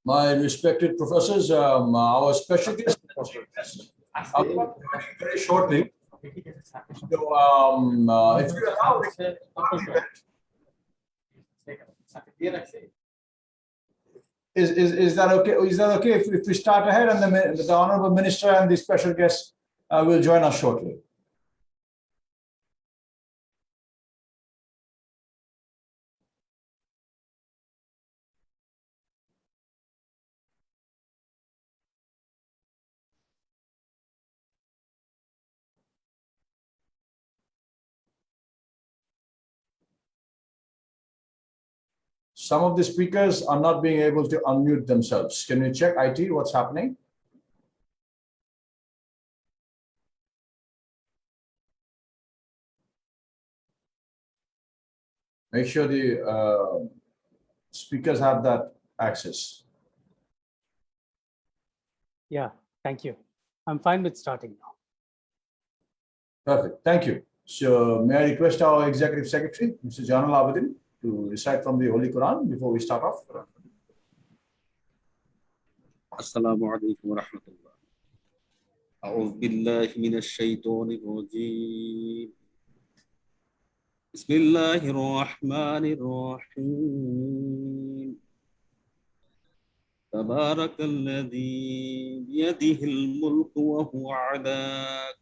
My respected professors, our special guest, very shortly. So, if you allow, is that okay? Is that okay if we start ahead and the honorable minister and the special guest will join us shortly? Some of the speakers are not being able to unmute themselves. Can you check IT what's happening? Make sure the speakers have that access. Yeah, thank you. I'm fine with starting now. Perfect, thank you. So may I request our Executive Secretary, Mr. Janal Abidin, to recite from the Holy Quran before we start off. Assalamu alaikum wa rahmatullah. A'udhu billahi minash shaitanir rajim. Bismillahir rahmanir rahim. Tabarakalladhi biyadihil mulku wa huwa ala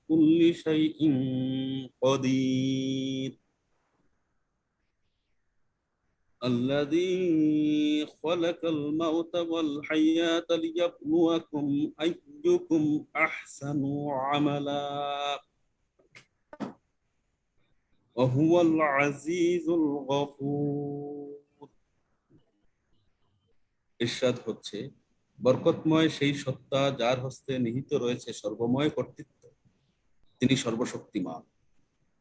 kulli shay'in qadir. الذي خلق الموت والحياة ليبلوكم أيكم أحسن عملا وهو العزيز الغفور ইরশাদ হচ্ছে বরকতময় সেই সত্তা যার হস্তে নিহিত রয়েছে সর্বময় কর্তৃত্ব তিনি সর্বশক্তিমান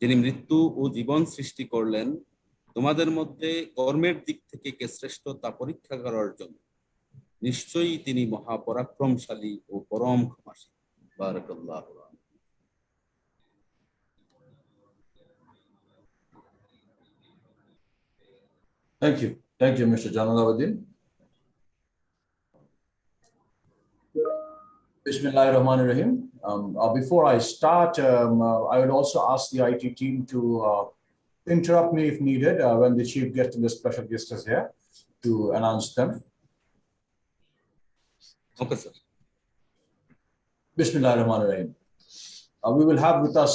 যিনি মৃত্যু ও জীবন সৃষ্টি করলেন তোমাদের মধ্যে কর্মের দিক থেকে কে শ্রেষ্ঠ তা পরীক্ষা করার জন্য নিশ্চয়ই তিনি মহাপরাক্রমশালী ও পরম ক্ষমাশীল বারাকাল্লাহু Thank you, Mr. Janal Abidin. Bismillahirrahmanirrahim. Before I start, I would also ask the IT team to interrupt me if needed when the chief guest and the special guest is here to announce them. Okay, sir. Bismillahirrahmanirrahim. We will have with us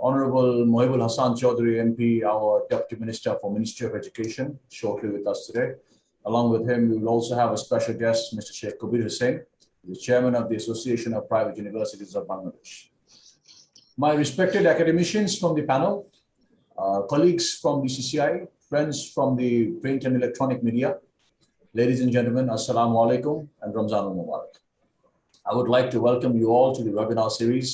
Honorable Mohibul Hassan Chaudhary MP, our Deputy Minister for Ministry of Education, shortly with us today. Along with him, we will also have a special guest, Mr. Sheikh Kabir Hussain, the Chairman of the Association of Private Universities of Bangladesh. My respected academicians from the panel, colleagues from the CCI, friends from the print and electronic media, ladies and gentlemen, Assalamu alaikum and Ramzan al-Mubarak. I would like to welcome you all to the webinar series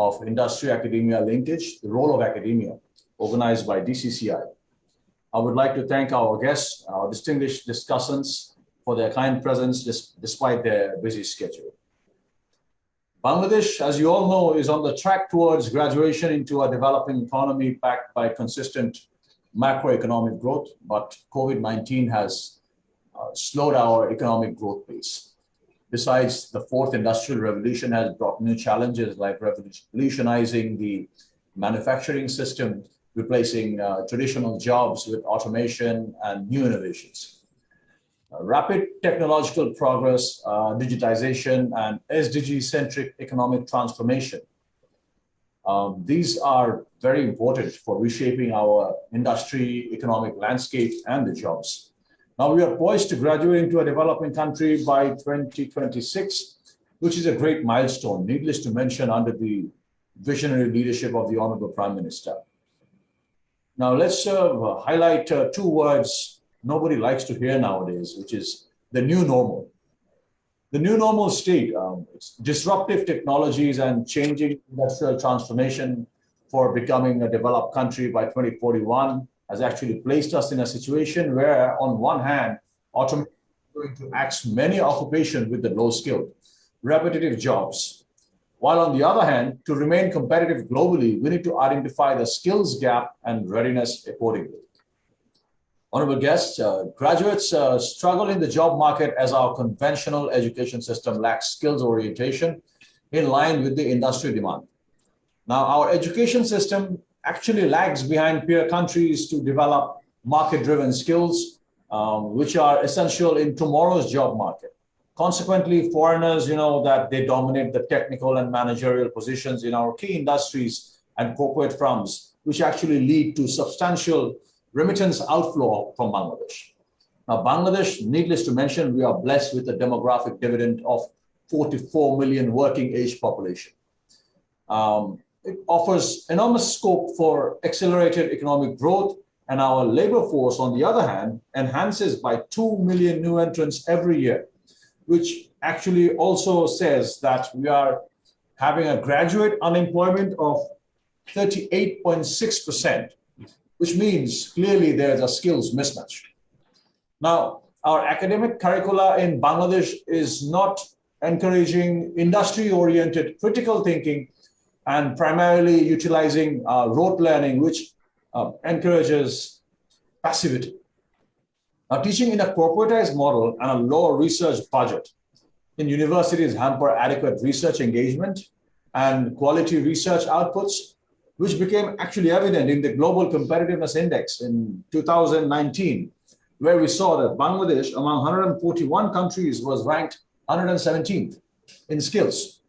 of Industry Academia Linkage, the Role of Academia, organized by DCCI. I would like to thank our guests, our distinguished discussants, for their kind presence despite their busy schedule. Bangladesh, as you all know, is on the track towards graduation into a developing economy backed by consistent macroeconomic growth, but COVID-19 has slowed our economic growth pace. Besides, the fourth industrial revolution has brought new challenges like revolutionizing the manufacturing system, replacing traditional jobs with automation and new innovations. Rapid technological progress, digitization, and SDG-centric economic transformation. These are very important for reshaping our industry, economic landscape, and the jobs. Now we are poised to graduate into a developing country by 2026, which is a great milestone, needless to mention, under the visionary leadership of the Honorable Prime Minister. Now let's highlight two words nobody likes to hear nowadays, which is the new normal. The new normal state, disruptive technologies and changing industrial transformation for becoming a developed country by 2041 has actually placed us in a situation where, on one hand, automation is going to axe many occupations with the low-skilled, repetitive jobs. While on the other hand, to remain competitive globally, we need to identify the skills gap and readiness accordingly. Honorable guests, graduates struggle in the job market as our conventional education system lacks skills orientation in line with the industry demand. Now, our education system actually lags behind peer countries to develop market-driven skills, which are essential in tomorrow's job market. Consequently, foreigners, that they dominate the technical and managerial positions in our key industries and corporate firms, which actually lead to substantial remittance outflow from Bangladesh. Now, Bangladesh, needless to mention, we are blessed with a demographic dividend of 44 million working age population. It offers enormous scope for accelerated economic growth, and our labor force, on the other hand, enhances by 2 million new entrants every year, which actually also says that we are having a graduate unemployment of 38.6%, which means clearly there's a skills mismatch. Now, our academic curricula in Bangladesh is not encouraging industry-oriented critical thinking and primarily utilizing rote learning, which encourages passivity. Now, teaching in a corporatized model and a low research budget in universities hamper adequate research engagement and quality research outputs, which became actually evident in the Global Competitiveness Index in 2019, where we saw that Bangladesh, among 141 countries, was ranked 117th in skills.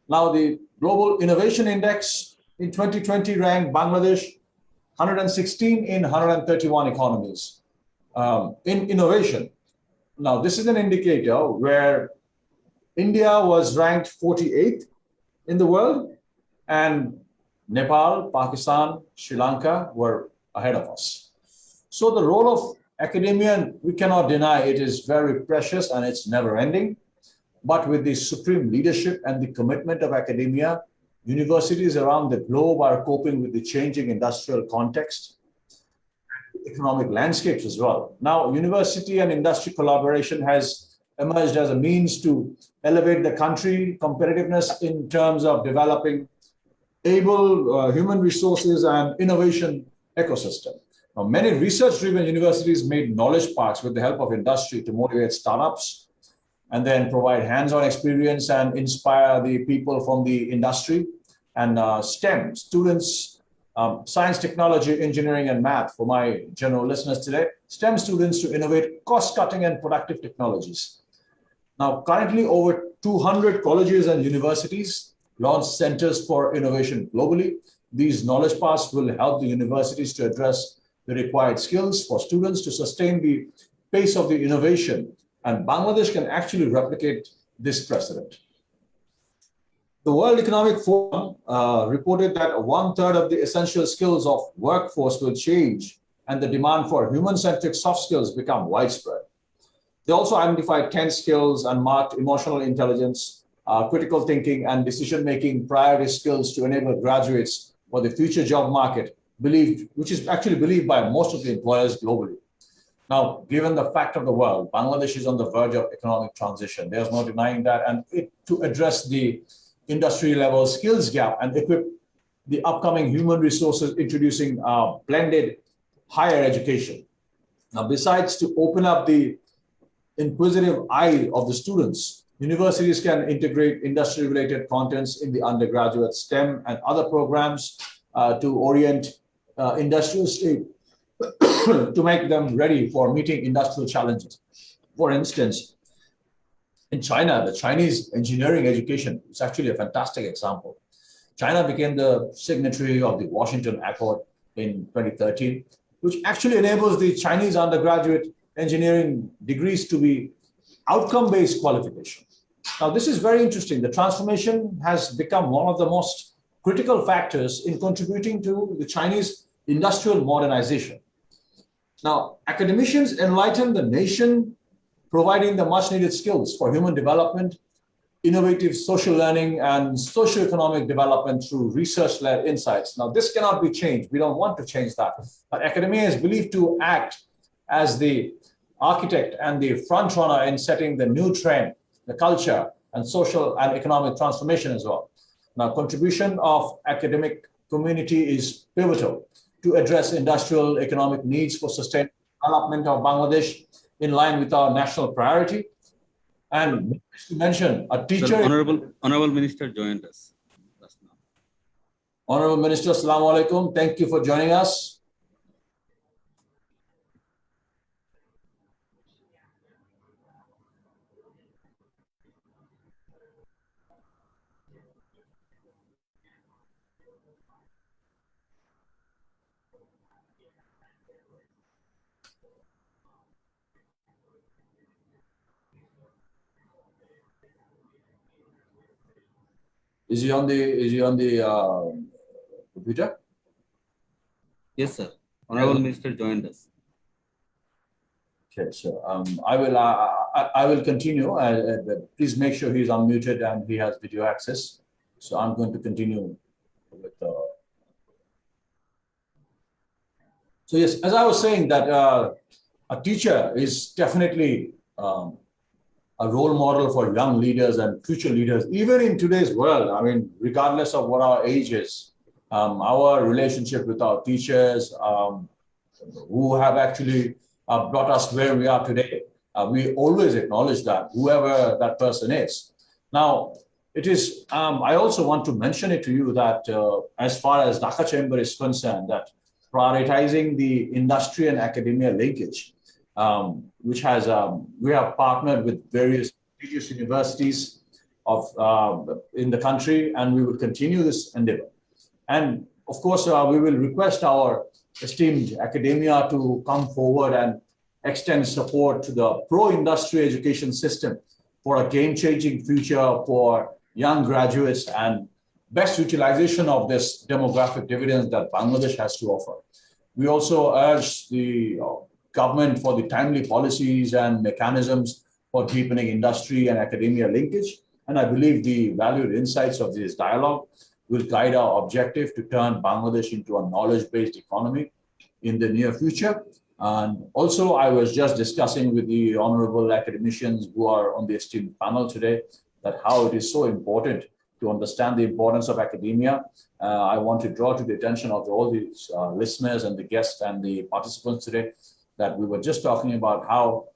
Now, the Global Innovation Index in 2020 ranked Bangladesh 116 in 131 economies in innovation. Now, this is an indicator where India was ranked 48th in the world, and Nepal, Pakistan, Sri Lanka were ahead of us. So the role of academia, we cannot deny it is very precious and it's never ending. But with the supreme leadership and the commitment of academia, universities around the globe are coping with the changing industrial context, economic landscapes as well. Now, university and industry collaboration has emerged as a means to elevate the country competitiveness in terms of developing able human resources and innovation ecosystem. Now, many research-driven universities made knowledge parks with the help of industry to motivate startups and then provide hands-on experience and inspire the people from the industry. And STEM students, science, technology, engineering, and math for my general listeners today, STEM students to innovate cost-cutting and productive technologies. Now, currently over 200 colleges and universities launch centers for innovation globally. These knowledge paths will help the universities to address the required skills for students to sustain the pace of the innovation. And Bangladesh can actually replicate this precedent. The World Economic Forum reported that 1/3 of the essential skills of workforce will change and the demand for human-centric soft skills become widespread. They also identified 10 skills and marked emotional intelligence, critical thinking, and decision-making priority skills to enable graduates for the future job market, which is actually believed by most of the employers globally. Now, given the fact of the world, Bangladesh is on the verge of economic transition. There's no denying that. And to address the industry-level skills gap and equip the upcoming human resources, introducing blended higher education. Now, besides to open up the inquisitive eye of the students, universities can integrate industry-related contents in the undergraduate STEM and other programs to orient industrial state to make them ready for meeting industrial challenges. For instance, in China, the Chinese engineering education is actually a fantastic example. China became the signatory of the Washington Accord in 2013, which actually enables the Chinese undergraduate engineering degrees to be outcome-based qualification. Now, this is very interesting. The transformation has become one of the most critical factors in contributing to the Chinese industrial modernization. Now, academicians enlighten the nation, providing the much-needed skills for human development, innovative social learning, and socioeconomic development through research-led insights. Now, this cannot be changed. We don't want to change that. But academia is believed to act as the architect and the front runner in setting the new trend, the culture, and social and economic transformation as well. Now, contribution of academic community is pivotal to address industrial economic needs for sustainable development of Bangladesh in line with our national priority. And to mention, a teacher. Sir, Honorable Minister joined us just now. Honorable Minister, Assalamu alaikum. Thank you for joining us. Is he on the computer? Yes, sir. Honorable Minister joined us. Okay, so I will continue. Please make sure he's unmuted and he has video access. So I'm going to continue with. So yes, as I was saying, that a teacher is definitely a role model for young leaders and future leaders, even in today's world. I mean, regardless of what our age is, our relationship with our teachers, who have actually brought us where we are today, we always acknowledge that, whoever that person is. Now, it is, I also want to mention it to you that as far as Dhaka Chamber is concerned, that prioritizing the industry and academia linkage, which has, we have partnered with various prestigious universities of in the country, and we will continue this endeavor. And of course, we will request our esteemed academia to come forward and extend support to the pro-industry education system for a game-changing future for young graduates and best utilization of this demographic dividends that Bangladesh has to offer. We also urge the government for the timely policies and mechanisms for deepening industry and academia linkage. And I believe the valued insights of this dialogue will guide our objective to turn Bangladesh into a knowledge-based economy in the near future. And also, I was just discussing with the honorable academicians who are on the esteemed panel today that how it is so important to understand the importance of academia. I want to draw to the attention of all these listeners and the guests and the participants today that we were just talking about how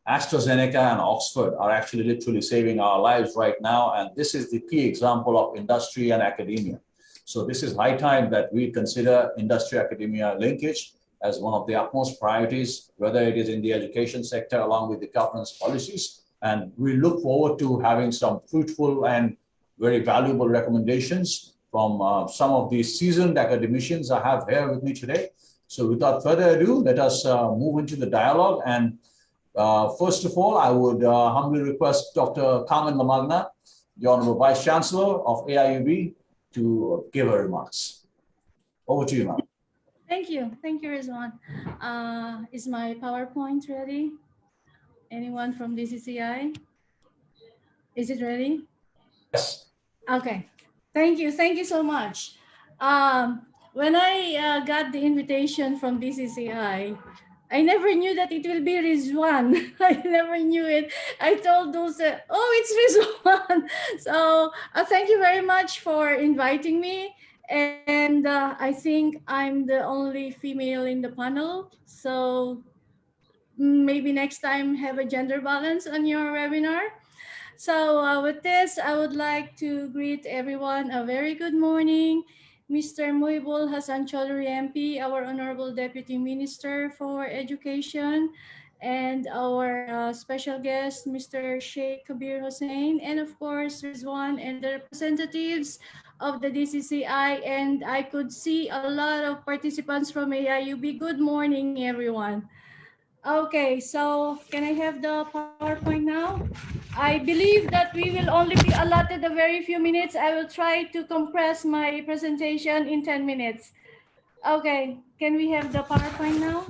AstraZeneca and Oxford are actually literally saving our lives right now. And this is the key example of industry and academia. So this is high time that we consider industry-academia linkage as one of the utmost priorities, whether it is in the education sector along with the government's policies. And we look forward to having some fruitful and very valuable recommendations from some of the seasoned academicians I have here with me today. So without further ado, let us move into the dialogue. And first of all, I would humbly request Dr. Carmen Lamagna, the Honorable Vice Chancellor of AIUB, to give her remarks. Over to you, ma'am. Thank you, Rizwan. Is my PowerPoint ready? Anyone from DCCI? Is it ready? Yes. Okay, thank you so much. When I got the invitation from DCCI, I never knew that it will be Rizwan. I never knew it. I told those, oh, it's Rizwan. So thank you very much for inviting me. And I think I'm the only female in the panel. So maybe next time have a gender balance on your webinar. So with this, I would like to greet everyone a very good morning. Mr. Muhibul Hassan Chaudhry MP, our Honorable Deputy Minister for Education, and our special guest, Mr. Sheikh Kabir Hussain, and of course, Rizwan and the representatives of the DCCI. And I could see a lot of participants from AIUB. Good morning, everyone. Okay, so can I have the PowerPoint now? I believe that we will only be allotted a very few minutes. I will try to compress my presentation in 10 minutes. Okay, can we have the PowerPoint now?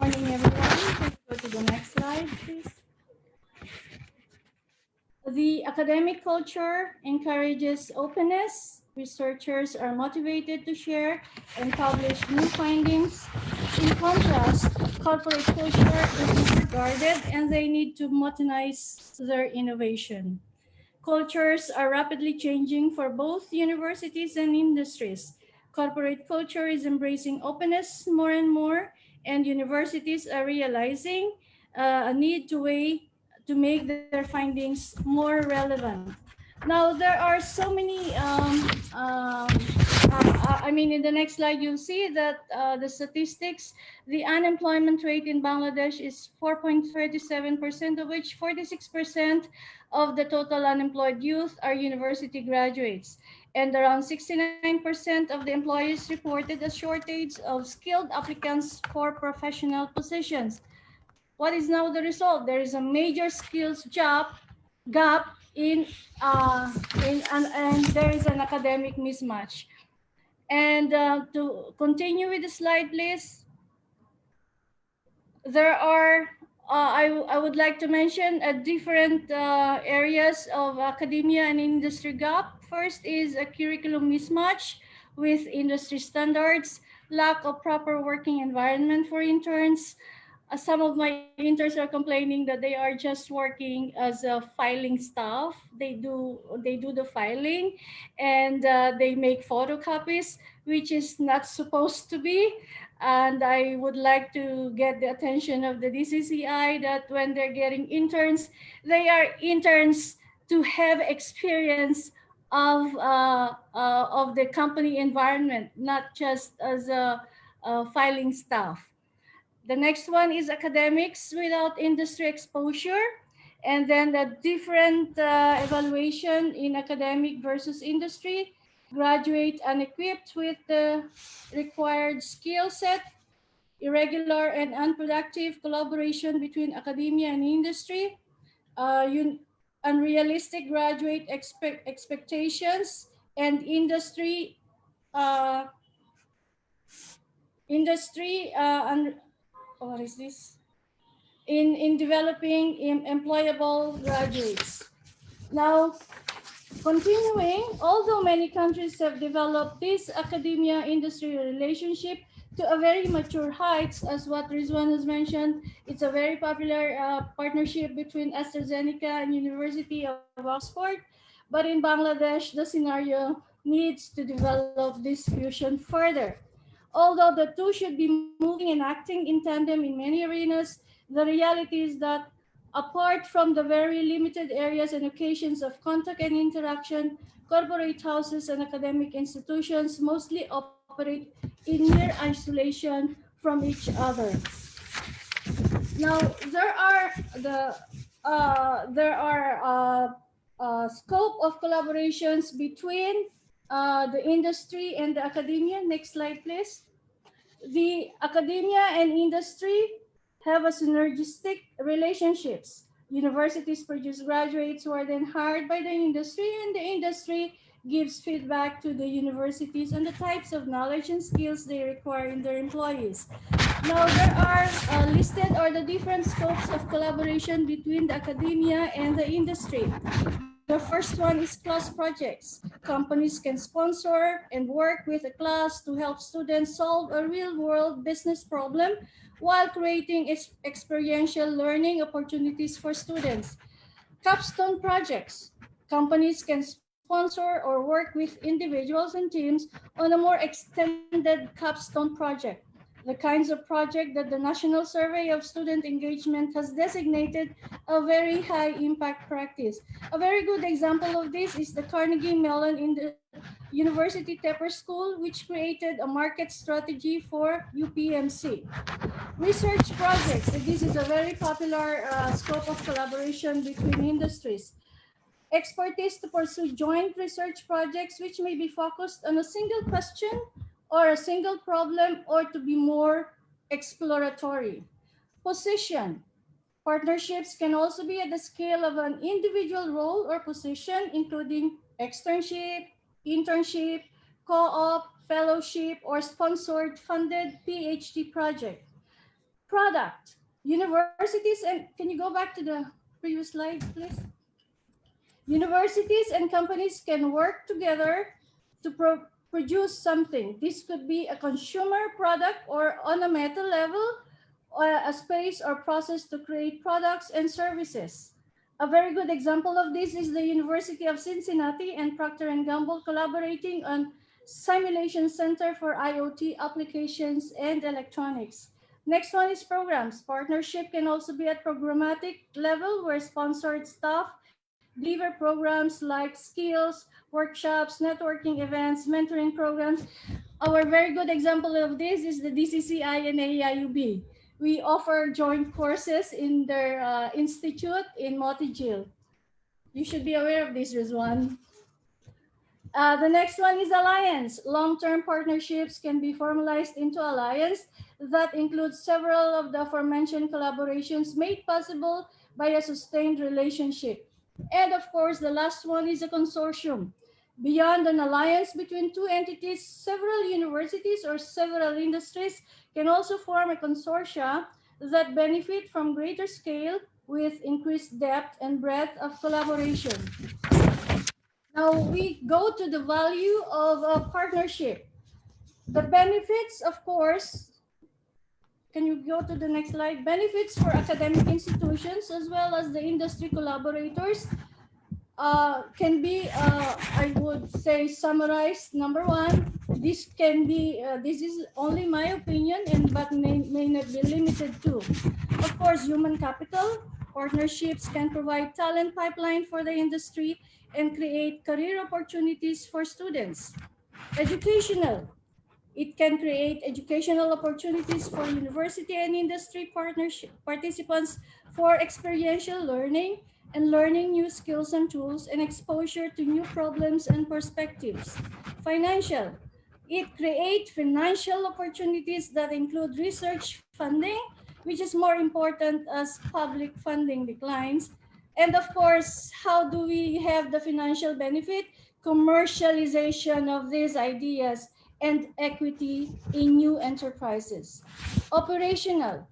Good morning, everyone. Can you go to the next slide, please? The academic culture encourages openness. Researchers are motivated to share and publish new findings. In contrast, corporate culture is guarded and they need to monetize their innovation. Cultures are rapidly changing for both universities and industries. Corporate culture is embracing openness more and more, and universities are realizing a need to make their findings more relevant. Now, there are so many, I mean, in the next slide, you'll see that the statistics, the unemployment rate in Bangladesh is 4.37%, of which 46% of the total unemployed youth are university graduates. And around 69% of the employers reported a shortage of skilled applicants for professional positions. What is now the result? There is a major skills gap and there is an academic mismatch. And to continue with the slide, please. There are, I would like to mention different areas of academia and industry gap. First is a curriculum mismatch with industry standards, lack of proper working environment for interns. Some of my interns are complaining that they are just working as a filing staff. They do the filing, and they make photocopies, which is not supposed to be. And I would like to get the attention of the DCCI that when they're getting interns, they are interns to have experience of the company environment, not just as a filing staff. The next one is academics without industry exposure. And then the different evaluation in academic versus industry, graduate unequipped with the required skill set, irregular and unproductive collaboration between academia and industry, uh, un- unrealistic graduate expectations, and uh, industry what is this? In developing employable graduates. Now, continuing, although many countries have developed this academia-industry relationship to a very mature heights, as what Rizwan has mentioned, it's a very popular partnership between AstraZeneca and University of Oxford. But in Bangladesh, the scenario needs to develop this fusion further. Although the two should be moving and acting in tandem in many arenas, the reality is that apart from the very limited areas and occasions of contact and interaction, corporate houses and academic institutions mostly operate in near isolation from each other. Now, there are scope of collaborations between the industry and the academia. Next slide, please. The academia and industry have a synergistic relationships. Universities produce graduates who are then hired by the industry, and the industry gives feedback to the universities on the types of knowledge and skills they require in their employees. Now, there are listed are the different scopes of collaboration between the academia and the industry. The first one is class projects. Companies can sponsor and work with a class to help students solve a real-world business problem while creating experiential learning opportunities for students. Capstone projects. Companies can sponsor or work with individuals and teams on a more extended capstone project. The kinds of project that the National Survey of Student Engagement has designated a very high impact practice. A very good example of this is the Carnegie Mellon in the University Tepper School, which created a market strategy for UPMC. Research projects. This is a very popular scope of collaboration between industries. Expertise to pursue joint research projects which may be focused on a single question or a single problem or to be more exploratory. Position. Partnerships can also be at the scale of an individual role or position, including externship, internship, co-op, fellowship, or sponsored funded PhD project. Product. Universities, and can you go back to the previous slide, please? Universities and companies can work together to produce something. This could be a consumer product or on a meta level, or a space or process to create products and services. A very good example of this is the University of Cincinnati and Procter & Gamble collaborating on Simulation Center for IoT applications and electronics. Next one is programs. Partnership can also be at programmatic level where sponsored staff deliver programs like skills, workshops, networking events, mentoring programs. Our very good example of this is the DCCI and AIUB. We offer joint courses in their institute in Motijil. You should be aware of this, Rizwan. The next one is alliance. Long-term partnerships can be formalized into alliance that includes several of the aforementioned collaborations made possible by a sustained relationship. And of course, the last one is a consortium. Beyond an alliance between two entities, several universities or several industries can also form a consortia that benefit from greater scale with increased depth and breadth of collaboration. Now we go to the value of a partnership. The benefits, of course, can you go to the next slide? Benefits for academic institutions as well as the industry collaborators can be, I would say, summarized. Number one, this can be, this is only my opinion, but may not be limited to. Of course, human capital. Partnerships can provide talent pipeline for the industry and create career opportunities for students. Educational. It can create educational opportunities for university and industry partnership participants for experiential learning and learning new skills and tools and exposure to new problems and perspectives. Financial. It creates financial opportunities that include research funding, which is more important as public funding declines. And of course, how do we have the financial benefit? Commercialization of these ideas and equity in new enterprises. Operational,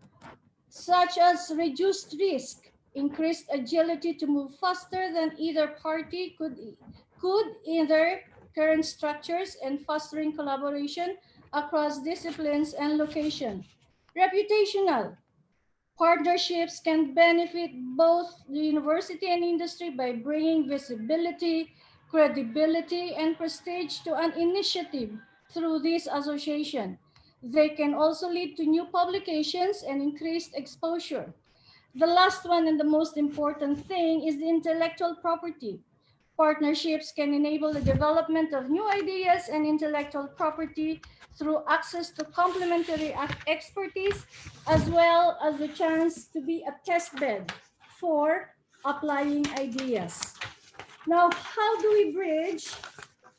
such as reduced risk, increased agility to move faster than either party could in their current structures and fostering collaboration across disciplines and location. Reputational, partnerships can benefit both the university and industry by bringing visibility, credibility, and prestige to an initiative through this association. They can also lead to new publications and increased exposure. The last one and the most important thing is the intellectual property. Partnerships can enable the development of new ideas and intellectual property through access to complementary expertise, as well as the chance to be a test bed for applying ideas. Now, how do we bridge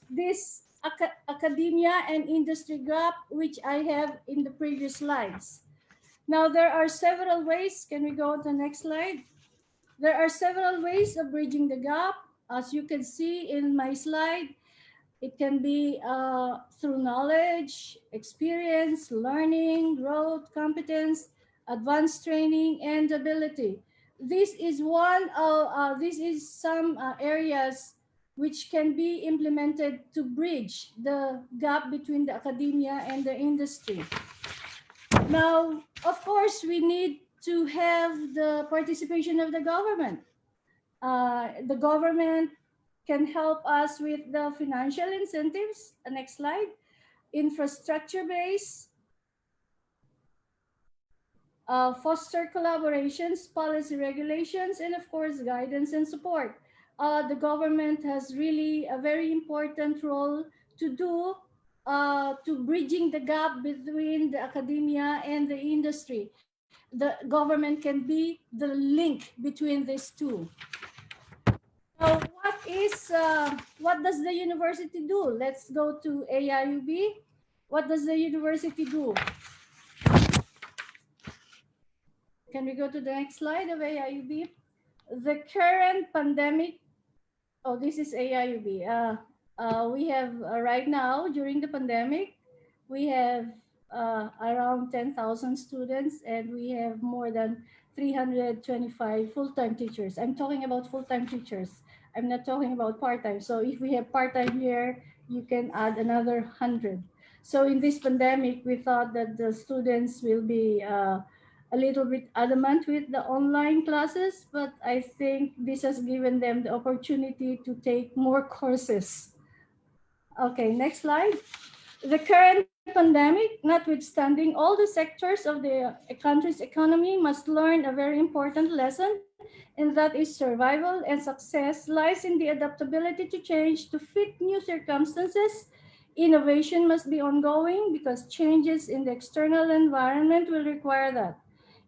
this academia and industry gap, which I have in the previous slides? Now, there are several ways. Can we go to the next slide? There are several ways of bridging the gap. As you can see in my slide, it can be through knowledge, experience, learning, growth, competence, advanced training, and ability. This is some areas which can be implemented to bridge the gap between the academia and the industry. Now, of course, we need to have the participation of the government. The government can help us with the financial incentives. Next slide. Infrastructure base, foster collaborations, policy regulations, and of course, guidance and support. The government has really a very important role to do to bridging the gap between the academia and the industry. The government can be the link between these two. Now, what does the university do? Let's go to AIUB. What does the university do? Can we go to the next slide of AIUB? The current pandemic, oh, this is AIUB. We have right now, during the pandemic, we have around 10,000 students and we have more than 325 full-time teachers. I'm talking about full-time teachers. I'm not talking about part-time. So if we have part-time here, you can add another 100. So in this pandemic, we thought that the students will be a little bit adamant with the online classes, but I think this has given them the opportunity to take more courses. Okay, next slide. The current pandemic, notwithstanding, all the sectors of the country's economy must learn a very important lesson, and that is survival and success lies in the adaptability to change to fit new circumstances. Innovation must be ongoing because changes in the external environment will require that.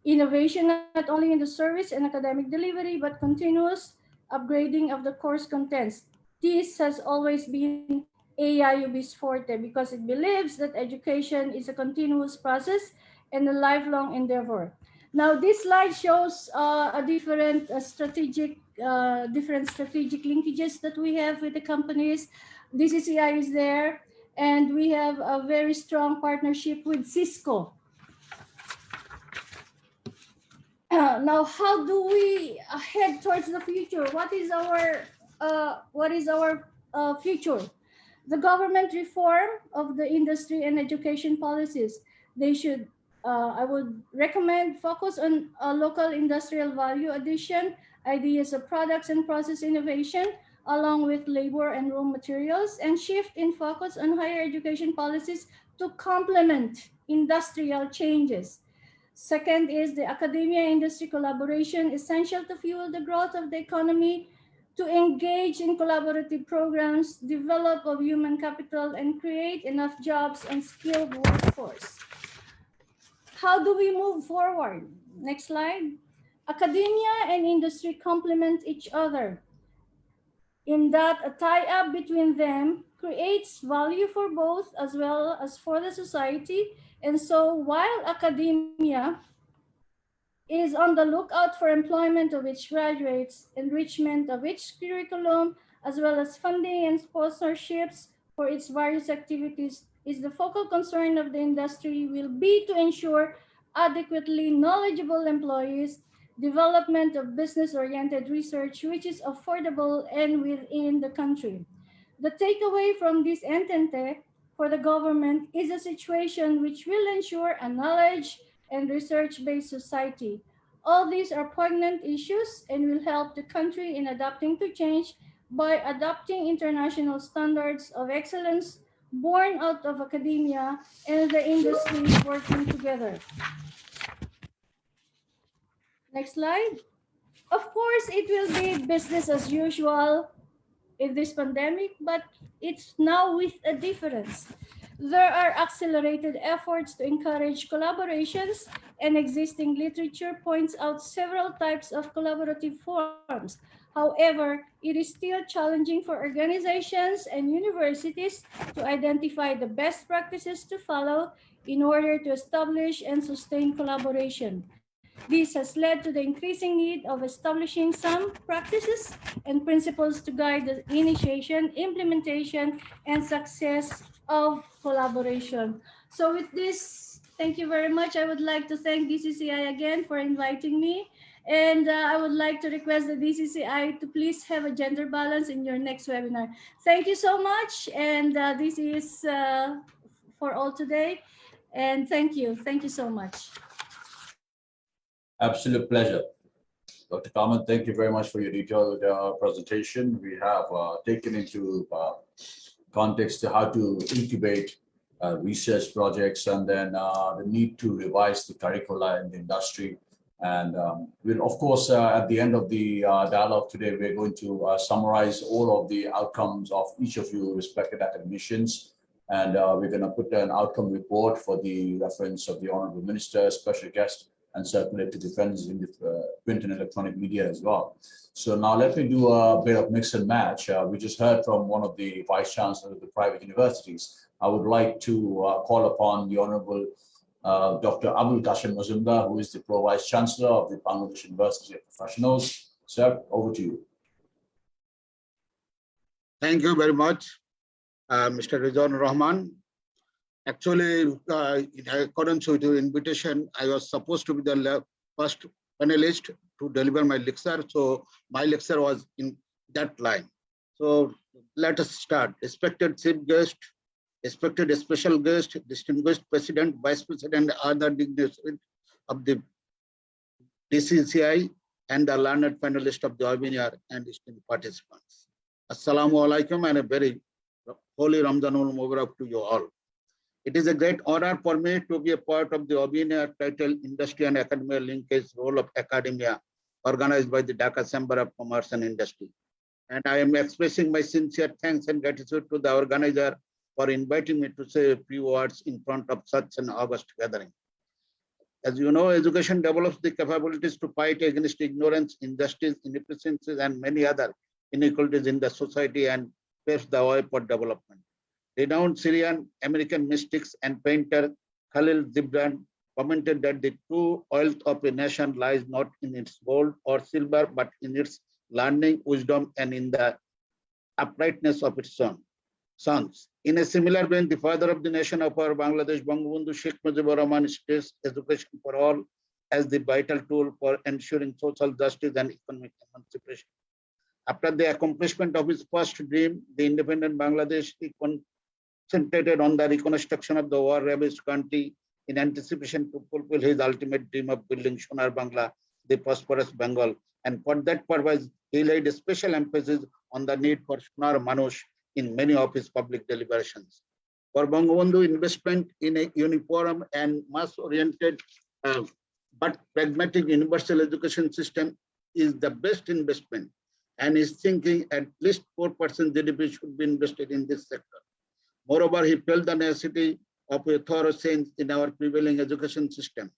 Innovation not only in the service and academic delivery, but continuous upgrading of the course contents. This has always been AIUB's forte because it believes that education is a continuous process and a lifelong endeavor. Now, this slide shows different strategic linkages that we have with the companies. DCCI is there, and we have a very strong partnership with Cisco. Now, how do we head towards the future? What is our future? The government reform of the industry and education policies. They should, I would recommend, focus on local industrial value addition, ideas of products and process innovation, along with labor and raw materials, and shift in focus on higher education policies to complement industrial changes. Second is the academia industry collaboration, essential to fuel the growth of the economy, to engage in collaborative programs, develop of human capital, and create enough jobs and skilled workforce. How do we move forward? Next slide. Academia and industry complement each other in that a tie-up between them creates value for both as well as for the society. And so while academia is on the lookout for employment of its graduates, enrichment of its curriculum, as well as funding and sponsorships for its various activities, is the focal concern of the industry will be to ensure adequately knowledgeable employees, development of business-oriented research, which is affordable and within the country. The takeaway from this entente for the government is a situation which will ensure a knowledge and research-based society. All these are poignant issues and will help the country in adapting to change by adopting international standards of excellence born out of academia and the industry working together. Next slide. Of course, it will be business as usual in this pandemic, but it's now with a difference. There are accelerated efforts to encourage collaborations, and existing literature points out several types of collaborative forms. However, it is still challenging for organizations and universities to identify the best practices to follow in order to establish and sustain collaboration. This has led to the increasing need of establishing some practices and principles to guide the initiation, implementation, and success of collaboration. So with this, thank you very much. I would like to thank DCCI again for inviting me. And I would like to request the DCCI to please have a gender balance in your next webinar. Thank you so much. And this is for all today. And thank you. Thank you so much. Absolute pleasure. Dr. Kaman, thank you very much for your detailed presentation. We have taken into context how to incubate research projects and then the need to revise the curricula in the industry. And we'll, of course, at the end of the dialogue today, we're going to summarize all of the outcomes of each of you respective academicians. And we're going to put an outcome report for the reference of the Honorable Minister, special guest, and circulate to the friends in the print and electronic media as well. So now let me do a bit of mix and match. We just heard from one of the vice chancellors of the private universities. I would like to call upon the Honorable Dr. Abul Qasim Mazumdar, who is the Pro Vice Chancellor of the Bangladesh University of Professionals. Sir, over to you. Thank you very much, Mr. Rizwan Rahman. Actually, in accordance with your invitation, I was supposed to be the first panelist to deliver my lecture. So my lecture was that line. So let us start. Respected chief guest, respected special guest, distinguished president, vice president, other dignitaries of the DCCI, and the learned panelists of the webinar and esteemed participants. Assalamu alaikum and a very holy Ramzanul Mubarak to you all. It is a great honor for me to be a part of the webinar titled Industry and Academia Linkage Role of Academia, organized by the Dhaka Chamber of Commerce and Industry. And I am expressing my sincere thanks and gratitude to the organizer for inviting me to say a few words in front of such an august gathering. As you know, education develops the capabilities to fight against ignorance, injustice, inefficiencies, and many other inequalities in the society and paves the way for development. Renowned Syrian American mystics and painter Khalil Gibran commented that the true wealth of a nation lies not in its gold or silver, but in its learning, wisdom, and in the uprightness of its sons. In a similar vein, the father of the nation of our Bangladesh, Bangabandhu Sheikh Mujibur Rahman, stressed education for all as the vital tool for ensuring social justice and economic emancipation. After the accomplishment of his first dream, the independent Bangladesh, he concentrated on the reconstruction of the war-ravaged country in anticipation to fulfill his ultimate dream of building Sonar Bangla, the prosperous Bengal. And for that purpose, he laid a special emphasis on the need for Sonar Manush in many of his public deliberations. For Bangabandhu, investment in a uniform and mass-oriented but pragmatic universal education system is the best investment, and is thinking at least 4% GDP should be invested in this sector. Moreover, he felt the necessity of a thorough change in our prevailing education system.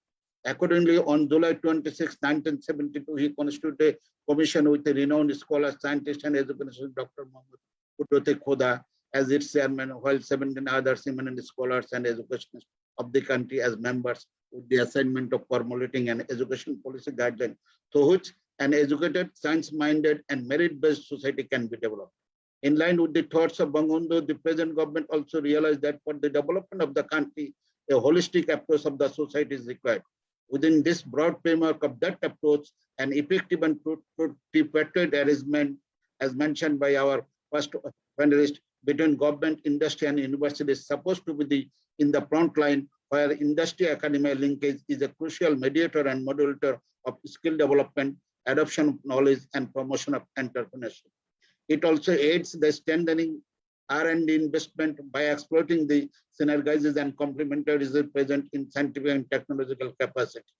Accordingly, on July 26, 1972, he constituted a commission with a renowned scholar, scientist, and educationist, Dr. Muhammad Qudwati Khoda, as its chairman, while 17 other eminent scholars and educationists of the country as members, with the assignment of formulating an education policy guideline through which an educated, science-minded, and merit-based society can be developed. In line with the thoughts of Bangabandhu, the present government also realized that for the development of the country, a holistic approach of the society is required. Within this broad framework of that approach, an effective and tripartite arrangement, as mentioned by our first panelist, between government, industry, and university is supposed to be in the front line, where industry-academia linkage is a crucial mediator and modulator of skill development, adoption of knowledge, and promotion of entrepreneurship. It also aids the strengthening R&D investment by exploiting the synergies and complementaries present in scientific and technological capacities.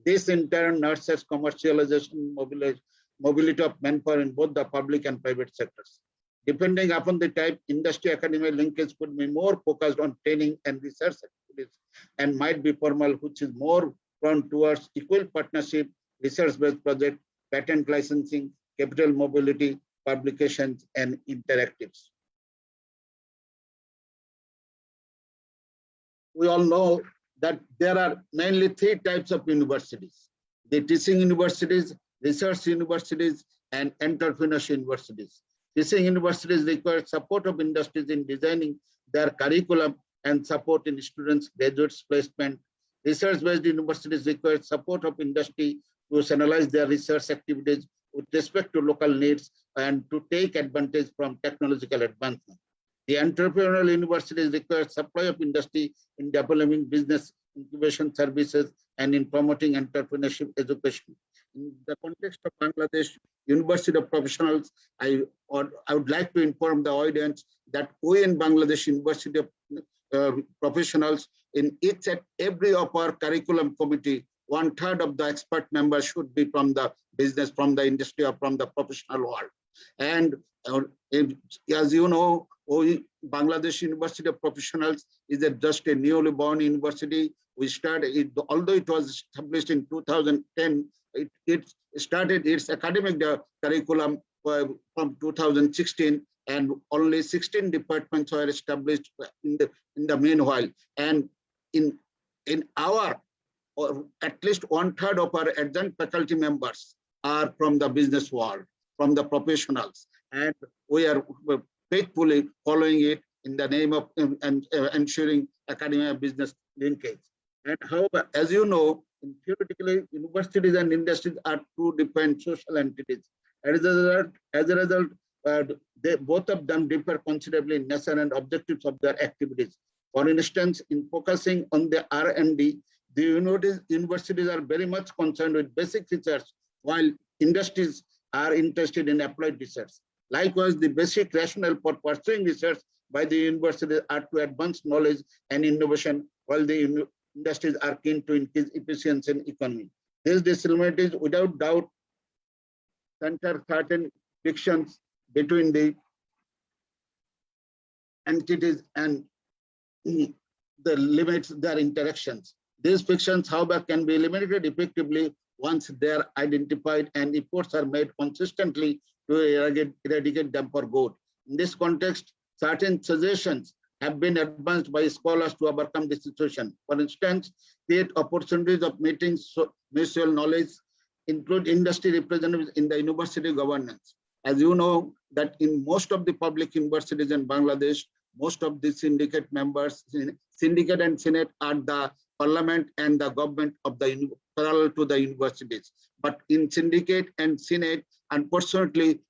This in turn nurtures commercialization, mobility of manpower in both the public and private sectors. Depending upon the type, industry-academia linkage could be more focused on training and research activities and might be formal, which is more prone towards equal partnership, research-based project, patent licensing, capital mobility, publications, and interactives. We all know that there are mainly three types of universities: the teaching universities, research universities, and entrepreneurship universities. Teaching universities require support of industries in designing their curriculum and support in students' graduates' placement. Research-based universities require support of industry to analyze their research activities with respect to local needs and to take advantage from technological advancement. The entrepreneurial universities require supply of industry in developing business incubation services and in promoting entrepreneurship education. In the context of Bangladesh University of Professionals, I would like to inform the audience that we in Bangladesh University of Professionals, in each and every of our curriculum committee, 1/3 of the expert members should be from the business, from the industry, or from the professional world. And as you know, Bangladesh University of Professionals is just a newly born university. We started, although it was established in 2010, it started its academic curriculum from 2016, and only 16 departments were established in the meanwhile. And in our, or at least 1/3 of our adjunct faculty members are from the business world, from the professionals, and we are faithfully following it in the name of ensuring academia business linkage. And however, as you know, theoretically, universities and industries are two different social entities As a result, they both of them differ considerably in nature and objectives of their activities. For instance, in focusing on the R&D, the universities are very much concerned with basic research, while industries are interested in applied research. Likewise, the basic rationale for pursuing research by the universities are to advance knowledge and innovation, while the industries are keen to increase efficiency and economy. These dissimilarities, without doubt, center certain frictions between the entities and the limits their interactions. These frictions, however, can be eliminated effectively once they are identified and efforts are made consistently to eradicate them for good. In this context, certain suggestions have been advanced by scholars to overcome this situation. For instance, create opportunities of meetings, mutual knowledge, include industry representatives in the university governance. As you know, that in most of the public universities in Bangladesh, most of the syndicate members, syndicate and senate are the parliament and the government of the parallel to the universities. But in syndicate and senate, unfortunately,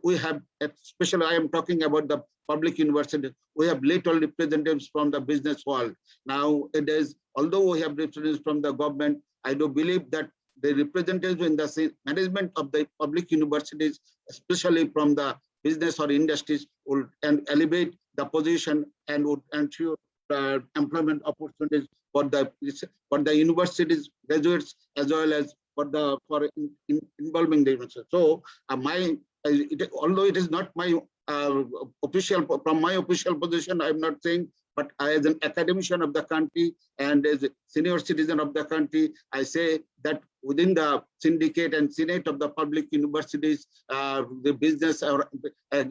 we have, especially I am talking about the public university, we have little representatives from the business world. Now it is, although we have representatives from the government, I do believe that the representatives in the management of the public universities, especially from the business or industries, would elevate the position and would ensure employment opportunities for the universities graduates as well as for involving the university. So although it is not my official, from my official position, I'm not saying, but as an academician of the country and as a senior citizen of the country, I say that within the syndicate and senate of the public universities, the business or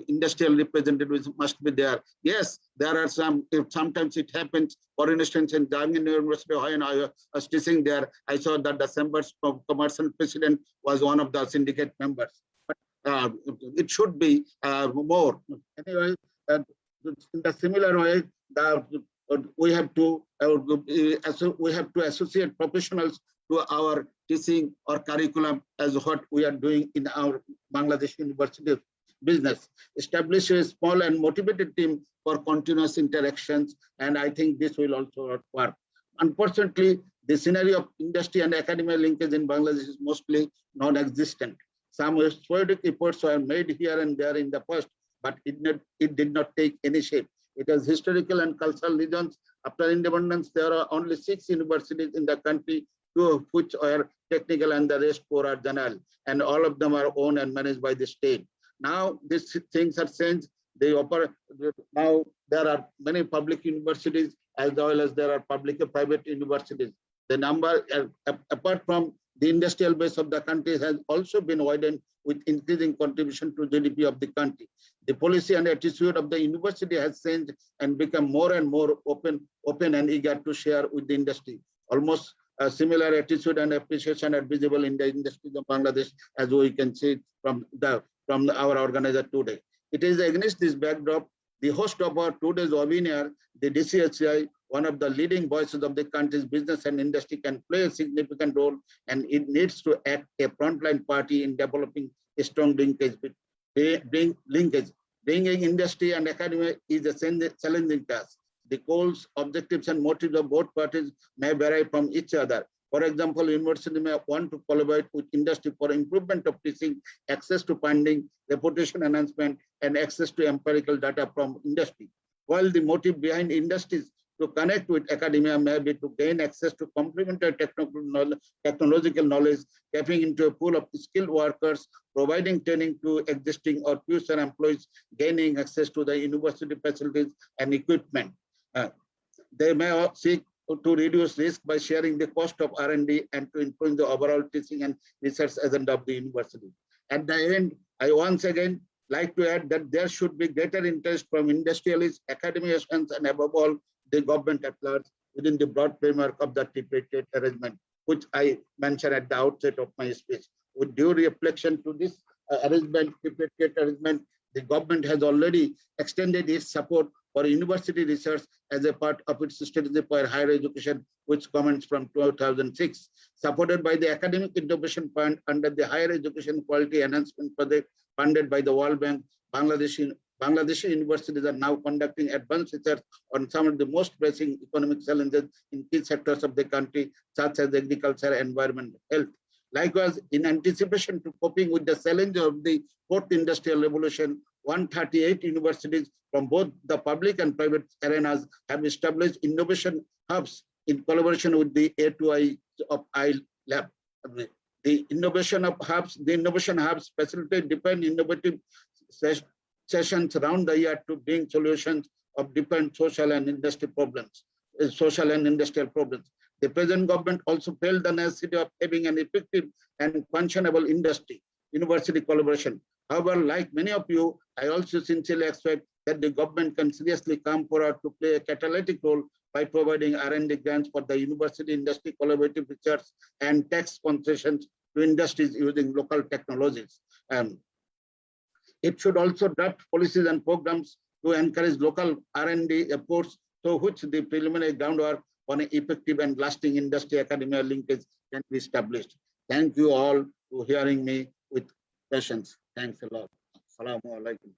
industrial representatives must be there. Yes, there are some, sometimes it happens, for instance, in Jamia University, when I was teaching there, I saw that the Chambers of Commercial president was one of the syndicate members. But it should be more. Anyway, in the similar way, we have to associate professionals to our teaching or curriculum as what we are doing in our Bangladesh University business. Establish a small and motivated team for continuous interactions, and I think this will also work. Unfortunately, the scenario of industry and academia linkage in Bangladesh is mostly non-existent. Some sporadic efforts were made here and there in the past, but it did not take any shape. It has historical and cultural reasons. After independence, there are only 6 universities in the country, 2 of which are technical and the rest 4 are general, and all of them are owned and managed by the state. Now these things are changed. Now there are many public universities as well as there are public and private universities. The number, apart from the industrial base of the country, has also been widened with increasing contribution to GDP of the country. The policy and attitude of the university has changed and become more and more open and eager to share with the industry. Almost a similar attitude and appreciation are visible in the industry of Bangladesh, as we can see from our organizer today. It is against this backdrop, the host of our today's webinar, the DCSCI, one of the leading voices of the country's business and industry, can play a significant role, and it needs to act a frontline party in developing a strong linkage. Bringing industry and academia is a challenging task. The goals, objectives, and motives of both parties may vary from each other. For example, university may want to collaborate with industry for improvement of teaching, access to funding, reputation enhancement, and access to empirical data from industry. While the motive behind industries to connect with academia may be to gain access to complementary technological knowledge, tapping into a pool of skilled workers, providing training to existing or future employees, gaining access to the university facilities and equipment. They may seek to reduce risk by sharing the cost of R&D and to influence the overall teaching and research agenda of the university. At the end, I once again like to add that there should be greater interest from industrialists, academicians, and above all, the government at large within the broad framework of the tripartite arrangement, which I mentioned at the outset of my speech. With due reflection to this tripartite arrangement, the government has already extended its support for university research as a part of its strategy for higher education, which comments from 2006, supported by the Academic Innovation Fund under the Higher Education Quality Enhancement Project funded by the World Bank. Bangladeshi universities are now conducting advanced research on some of the most pressing economic challenges in key sectors of the country, such as agriculture, environment, health. Likewise, in anticipation to coping with the challenge of the fourth industrial revolution, 138 universities from both the public and private arenas have established innovation hubs in collaboration with the A2I of I Lab. The innovation hubs facilitate different innovative sessions around the year to bring solutions of different social and industrial problems. The present government also felt the necessity of having an effective and functionable university collaboration. However, like many of you, I also sincerely expect that the government can seriously come forward to play a catalytic role by providing R&D grants for the university industry collaborative research and tax concessions to industries using local technologies. It should also draft policies and programs to encourage local R&D efforts, through which the preliminary groundwork on an effective and lasting industry-academia linkage can be established. Thank you all for hearing me with patience. Thanks a lot. Assalamu alaikum.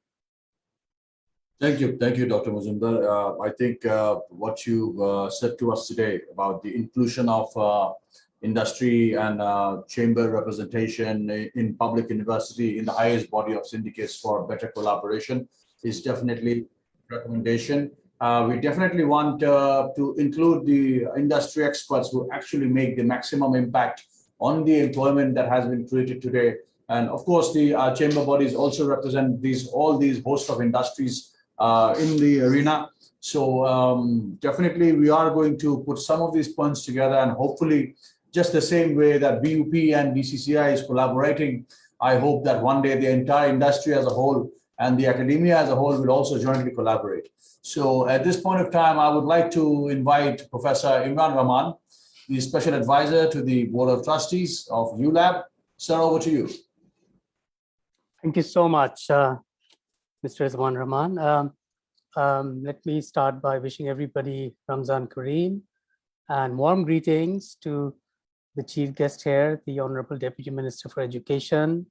Thank you, Dr. Mazumdar. I think what you said to us today about the inclusion of industry and chamber representation in public university in the highest body of syndicates for better collaboration is definitely a recommendation. We definitely want to include the industry experts who actually make the maximum impact on the employment that has been created today. And of course, the chamber bodies also represent all these host of industries in the arena. So definitely we are going to put some of these points together, and hopefully just the same way that BUP and BCCI is collaborating, I hope that one day the entire industry as a whole and the academia as a whole will also jointly collaborate. So at this point of time, I would like to invite Professor Imran Rahman, the Special Advisor to the Board of Trustees of ULab. Sir, over to you. Thank you so much, Mr. Imran Rahman. Let me start by wishing everybody Ramzan Kareem and warm greetings to the chief guest here, the Honorable Deputy Minister for Education,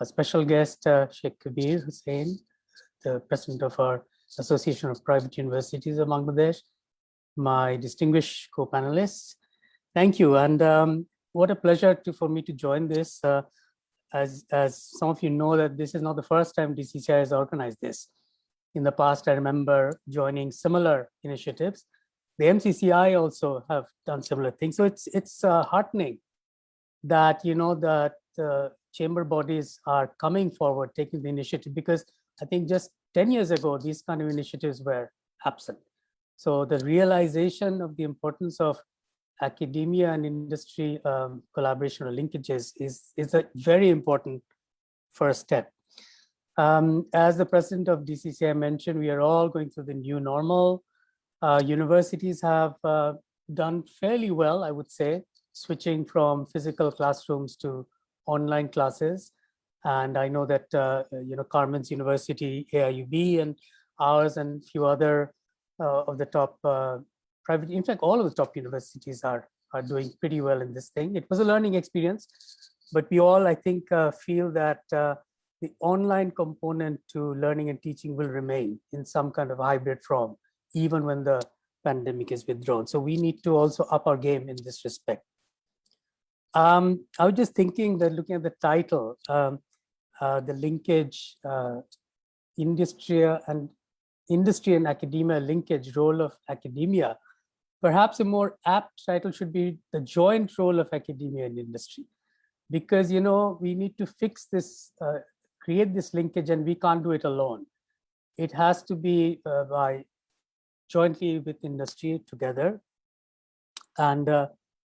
a special guest, Sheikh Kabir Hussain, the President of our Association of Private Universities of Bangladesh, my distinguished co-panelists. Thank you, and what a pleasure for me to join this. As some of you know, that this is not the first time DCCI has organized this. In the past, I remember joining similar initiatives. The MCCI also have done similar things. So it's heartening that that the chamber bodies are coming forward, taking the initiative, because I think just 10 years ago, these kind of initiatives were absent. So the realization of the importance of academia and industry collaboration or linkages is a very important first step. As the president of DCCI mentioned, we are all going through the new normal. Universities have done fairly well, I would say, switching from physical classrooms to online classes. And I know that Carmen's University, AIUB, and ours, and a few other of the top private, in fact, all of the top universities are doing pretty well in this thing. It was a learning experience, but we all, I think, feel that the online component to learning and teaching will remain in some kind of hybrid form, even when the pandemic is withdrawn. So we need to also up our game in this respect. I was just thinking that looking at the title, the linkage, industry and academia linkage, role of academia, perhaps a more apt title should be the joint role of academia and industry, because we need to fix this, create this linkage, and we can't do it alone. It has to be by jointly with industry together. And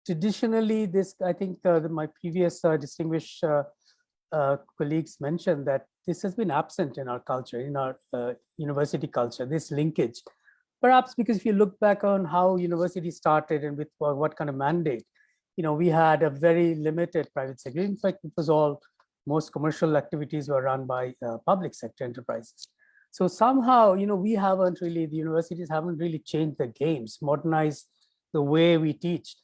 traditionally, this, I think my previous distinguished colleagues mentioned that this has been absent in our culture, in our university culture, this linkage. Perhaps because if you look back on how university started and with what kind of mandate, we had a very limited private sector. In fact, it was most commercial activities were run by public sector enterprises. So somehow, we haven't really, the universities haven't really changed the games, modernized the way we teach.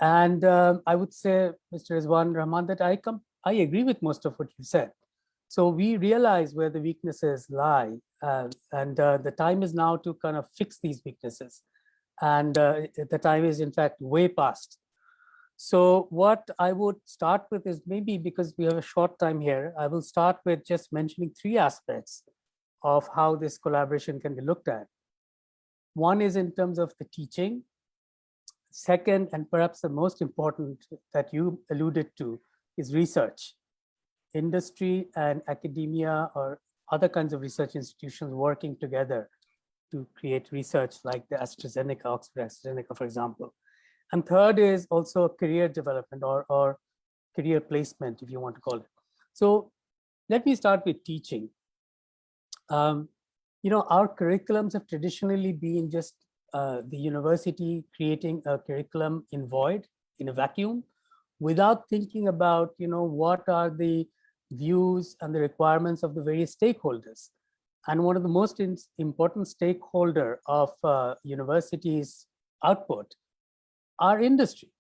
And I would say, Mr. Rizwan Rahman, that I agree with most of what you said. So we realize where the weaknesses lie, and the time is now to kind of fix these weaknesses. And the time is, in fact, way past. So what I would start with is, maybe because we have a short time here, I will start with just mentioning 3 aspects of how this collaboration can be looked at. One is in terms of the teaching. Second, and perhaps the most important that you alluded to, is research. Industry and academia or other kinds of research institutions working together to create research, like the AstraZeneca, Oxford AstraZeneca, for example. And third is also career development or career placement, if you want to call it. So let me start with teaching. Our curriculums have traditionally been just the university creating a curriculum in void, in a vacuum, without thinking about, what are the views and the requirements of the various stakeholders. And one of the most important stakeholder of universities' output are industry.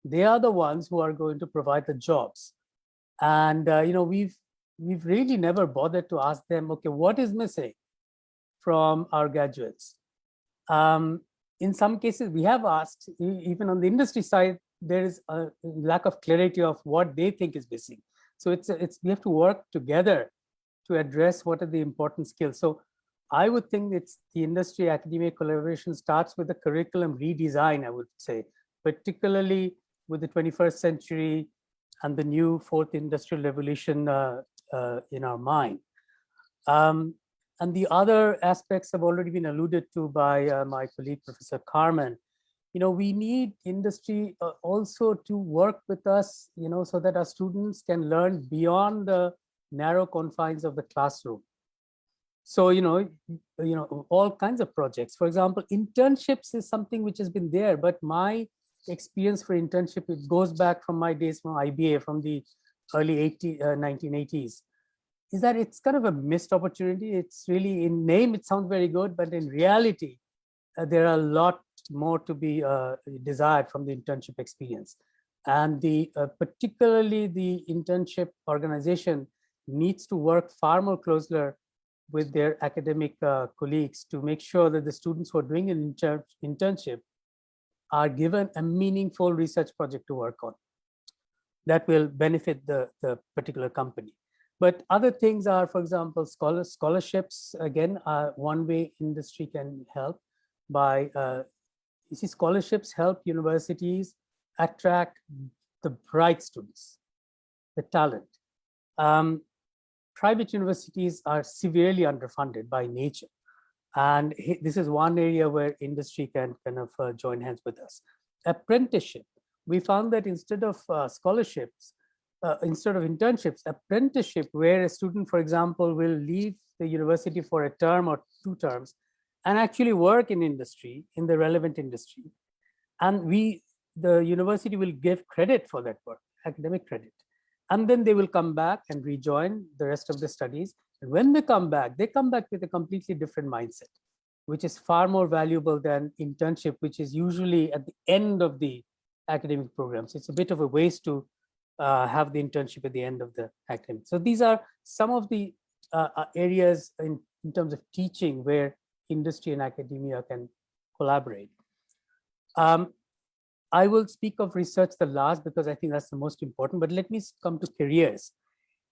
They are the ones who are going to provide the jobs. And we've really never bothered to ask them, okay, what is missing from our graduates? In some cases, we have asked, even on the industry side, there is a lack of clarity of what they think is missing. So we have to work together to address what are the important skills. So I would think it's the industry academia collaboration starts with the curriculum redesign, I would say, particularly with the 21st century and the new 4th industrial revolution in our mind. And the other aspects have already been alluded to by my colleague, Professor Carmen. We need industry also to work with us, so that our students can learn beyond the narrow confines of the classroom. So, all kinds of projects. For example, internships is something which has been there, but my experience for internship, it goes back from my days from IBA from the early 1980s. Is that it's kind of a missed opportunity. It's really, in name, it sounds very good, but in reality, there are a lot more to be desired from the internship experience. And particularly the internship organization needs to work far more closely with their academic colleagues to make sure that the students who are doing an internship are given a meaningful research project to work on that will benefit the particular company. But other things are, for example, scholarships. Again, one way industry can help by, scholarships help universities attract the bright students, the talent. Private universities are severely underfunded by nature. And this is one area where industry can kind of join hands with us. Apprenticeship. We found that instead of scholarships, instead of internships, apprenticeship, where a student, for example, will leave the university for a term or 2 terms and actually work in industry, in the relevant industry. And the university will give credit for that work, academic credit. And then they will come back and rejoin the rest of the studies. And when they come back with a completely different mindset, which is far more valuable than internship, which is usually at the end of the academic programs. It's a bit of a waste to have the internship at the end of the academic. So these are some of the areas in terms of teaching where industry and academia can collaborate. I will speak of research the last because I think that's the most important, but let me come to careers.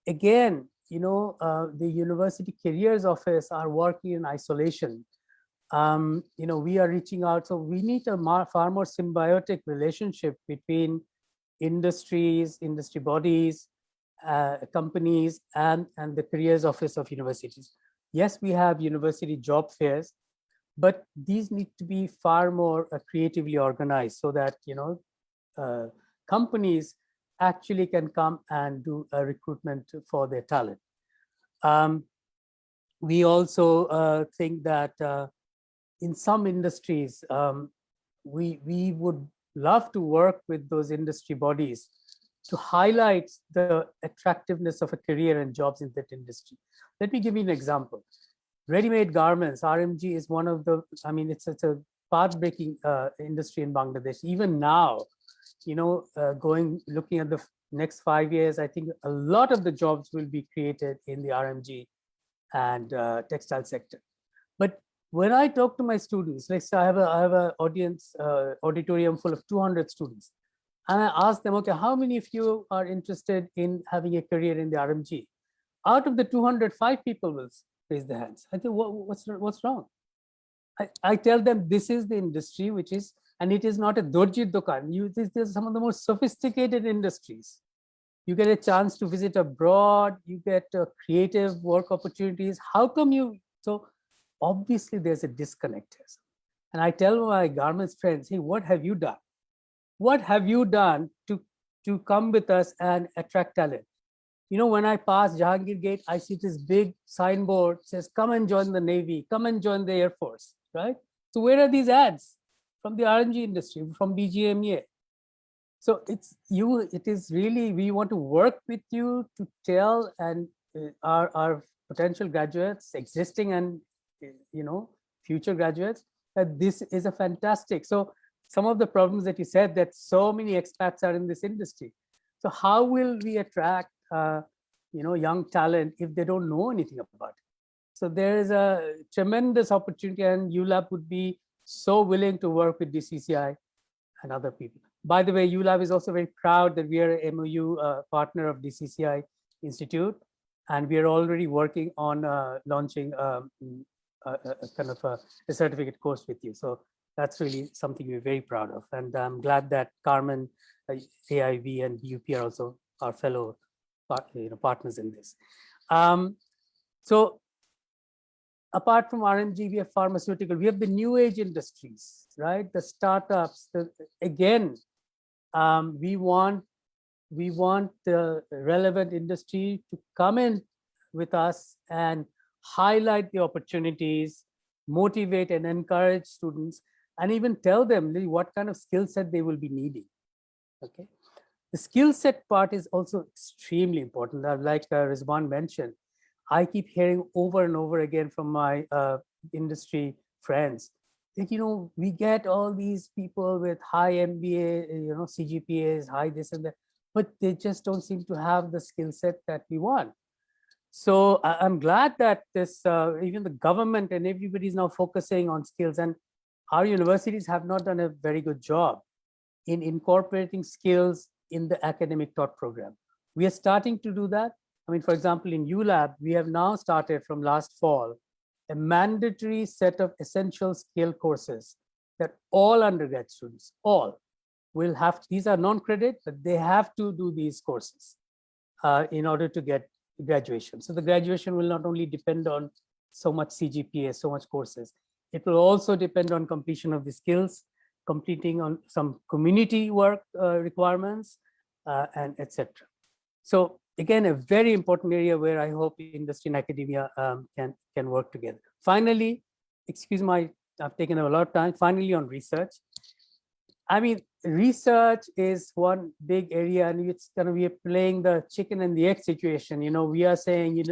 Again, the University Careers Office are working in isolation. We are reaching out, so we need a far more symbiotic relationship between industries, industry bodies, companies, and the Careers Office of universities. Yes, we have university job fairs, but these need to be far more creatively organized so that companies actually can come and do a recruitment for their talent. We also think that in some industries, we would love to work with those industry bodies to highlight the attractiveness of a career and jobs in that industry. Let me give you an example. Ready-made garments, RMG is one of the, I mean, it's a path-breaking industry in Bangladesh. Even now, looking at the next 5 years, I think a lot of the jobs will be created in the RMG and textile sector. But when I talk to my students, like say I have a auditorium full of 200 students, and I ask them, okay, how many of you are interested in having a career in the RMG? Out of the 205 people will raise their hands. I think, what's wrong? I tell them this is the industry, which is, and it is not a dorji dokan. This is some of the most sophisticated industries. You get a chance to visit abroad, you get creative work opportunities. How come so obviously there's a disconnect here. And I tell my garments friends, hey, what have you done? What have you done to come with us and attract talent? When I pass Jahangir Gate, I see this big signboard says, come and join the Navy, come and join the Air Force, right? So where are these ads? From the RNG industry, from BGMEA. So it is really, we want to work with you to tell and our potential graduates, existing and future graduates, that this is a fantastic. So some of the problems that you said, that so many expats are in this industry. So how will we attract young talent if they don't know anything about it? So there is a tremendous opportunity, and ULAB would be so willing to work with DCCI and other people. By the way, ULAB is also very proud that we are a MOU partner of DCCI Institute, and we are already working on launching a kind of a certificate course with you. So that's really something we're very proud of. And I'm glad that Carmen, AIV, and BUP are also our fellow partners in this. So apart from RMG, we have pharmaceutical, we have the new age industries, right? The startups, again, we want the relevant industry to come in with us and highlight the opportunities, motivate and encourage students, and even tell them what kind of skill set they will be needing. Okay, the skill set part is also extremely important. Like Rizwan mentioned, I keep hearing over and over again from my industry friends that we get all these people with high MBA, CGPAs, high this and that, but they just don't seem to have the skill set that we want. So I'm glad that this even the government and everybody is now focusing on skills, and our universities have not done a very good job in incorporating skills in the academic taught program. We are starting to do that. I mean, for example, in ULAB, we have now started from last fall a mandatory set of essential skill courses that all undergrad students, all will have. These are non-credit, but they have to do these courses in order to get graduation. So the graduation will not only depend on so much CGPA, so much courses, it will also depend on completion of the skills, completing on some community work requirements, and etc. So again, a very important area where I hope industry and academia can work together. Finally, I've taken a lot of time. Finally, on research. I mean, research is one big area, and it's going to be playing the chicken and the egg situation. We are saying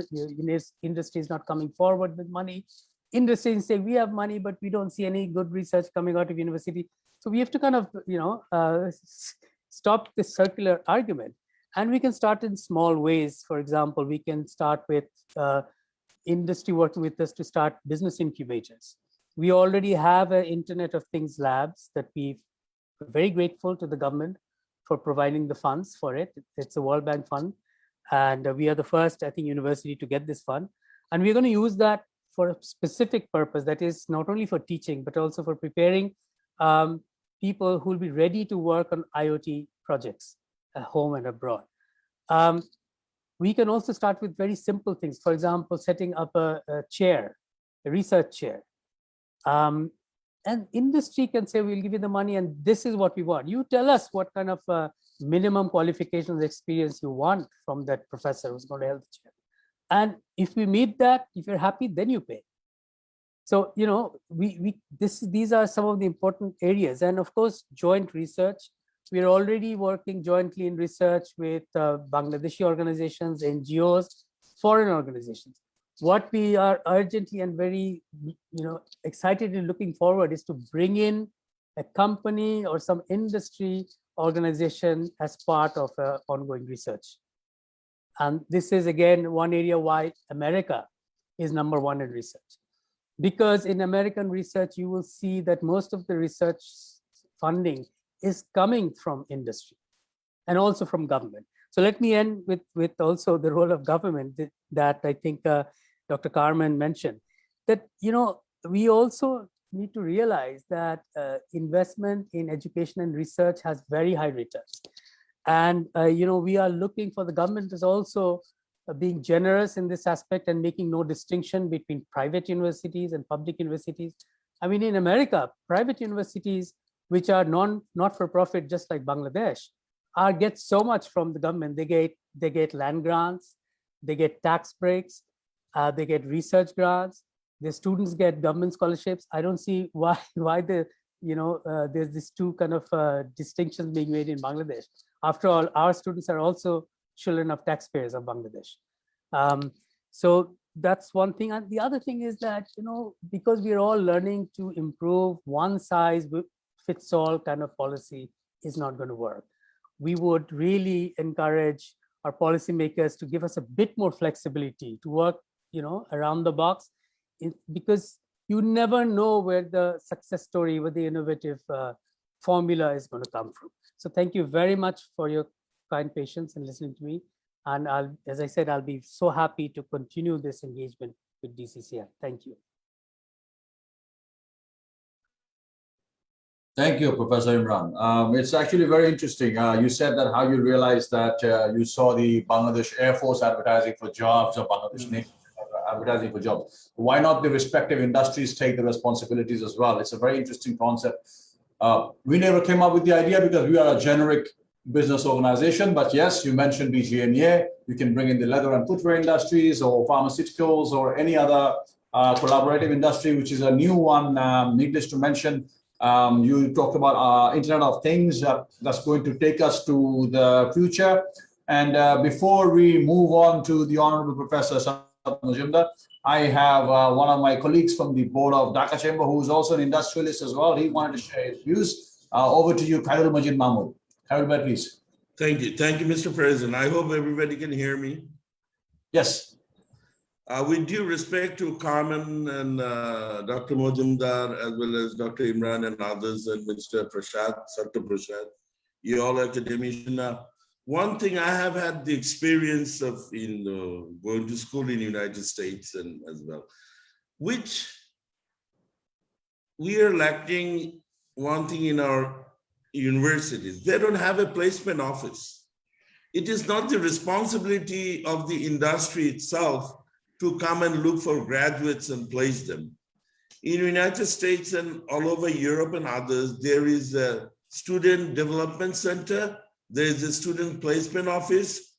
industry is not coming forward with money. Industry is saying we have money, but we don't see any good research coming out of university. So we have to kind of stop this circular argument. And we can start in small ways. For example, we can start with industry working with us to start business incubators. We already have an Internet of Things labs that we're very grateful to the government for providing the funds for it. It's a World Bank fund. And we are the first, I think, university to get this fund. And we're going to use that for a specific purpose, that is not only for teaching, but also for preparing people who will be ready to work on IoT projects at home and abroad. We can also start with very simple things. For example, setting up a chair, a research chair. And industry can say, we'll give you the money and this is what we want. You tell us what kind of minimum qualifications experience you want from that professor who's going to help the chair. And if we meet that, if you're happy, then you pay. So, these are some of the important areas. And of course, joint research. We're already working jointly in research with Bangladeshi organizations, NGOs, foreign organizations. what we are urgently and very, excitedly looking forward is to bring in a company or some industry organization as part of ongoing research. And this is again one area why America is number one in research. Because in American research, you will see that most of the research funding is coming from industry and also from government. So let me end with also the role of government that I think Dr. Carmen mentioned, that, we also need to realize that investment in education and research has very high returns. And, we are looking for the government is also being generous in this aspect and making no distinction between private universities and public universities. I mean, in America, private universities, which are not-for-profit, just like Bangladesh, get so much from the government. They get land grants, they get tax breaks, they get research grants. The students get government scholarships. I don't see why there's these two kind of distinctions being made in Bangladesh. After all, our students are also children of taxpayers of Bangladesh. So that's one thing. And the other thing is that, because we're all learning to improve, one size fits all kind of policy is not going to work. We would really encourage our policymakers to give us a bit more flexibility to work, around the box, because you never know where the success story, where the innovative formula is going to come from. So thank you very much for your kind patience and listening to me. And as I said, I'll be so happy to continue this engagement with DCCI. Thank you. Thank you, Professor Imran. It's actually very interesting. You said that how you realized that you saw the Bangladesh Air Force advertising for jobs or Bangladesh Navy advertising for jobs. Why not the respective industries take the responsibilities as well? It's a very interesting concept. We never came up with the idea because we are a generic business organization, but yes, you mentioned BGMEA. You can bring in the leather and footwear industries or pharmaceuticals or any other collaborative industry, which is a new one, needless to mention. You talked about Internet of Things that's going to take us to the future. And before we move on to the Honorable Professor Majumdar, I have one of my colleagues from the board of Dhaka Chamber, who's also an industrialist as well. He wanted to share his views. Over to you, Khairul Majid Mahmood. Khairul, please. Thank you. Thank you, Mr. President. I hope everybody can hear me. Yes. With due respect to Carmen and Dr. Majumdar, as well as Dr. Imran and others, and Mr. Prashad, Dr. Prashad, you all academicians. One thing I have had the experience of going to school in the United States and as well, which we are lacking one thing in our universities. They don't have a placement office. It is not the responsibility of the industry itself to come and look for graduates and place them. In the United States and all over Europe and others, there is a student development center. There is a student placement office.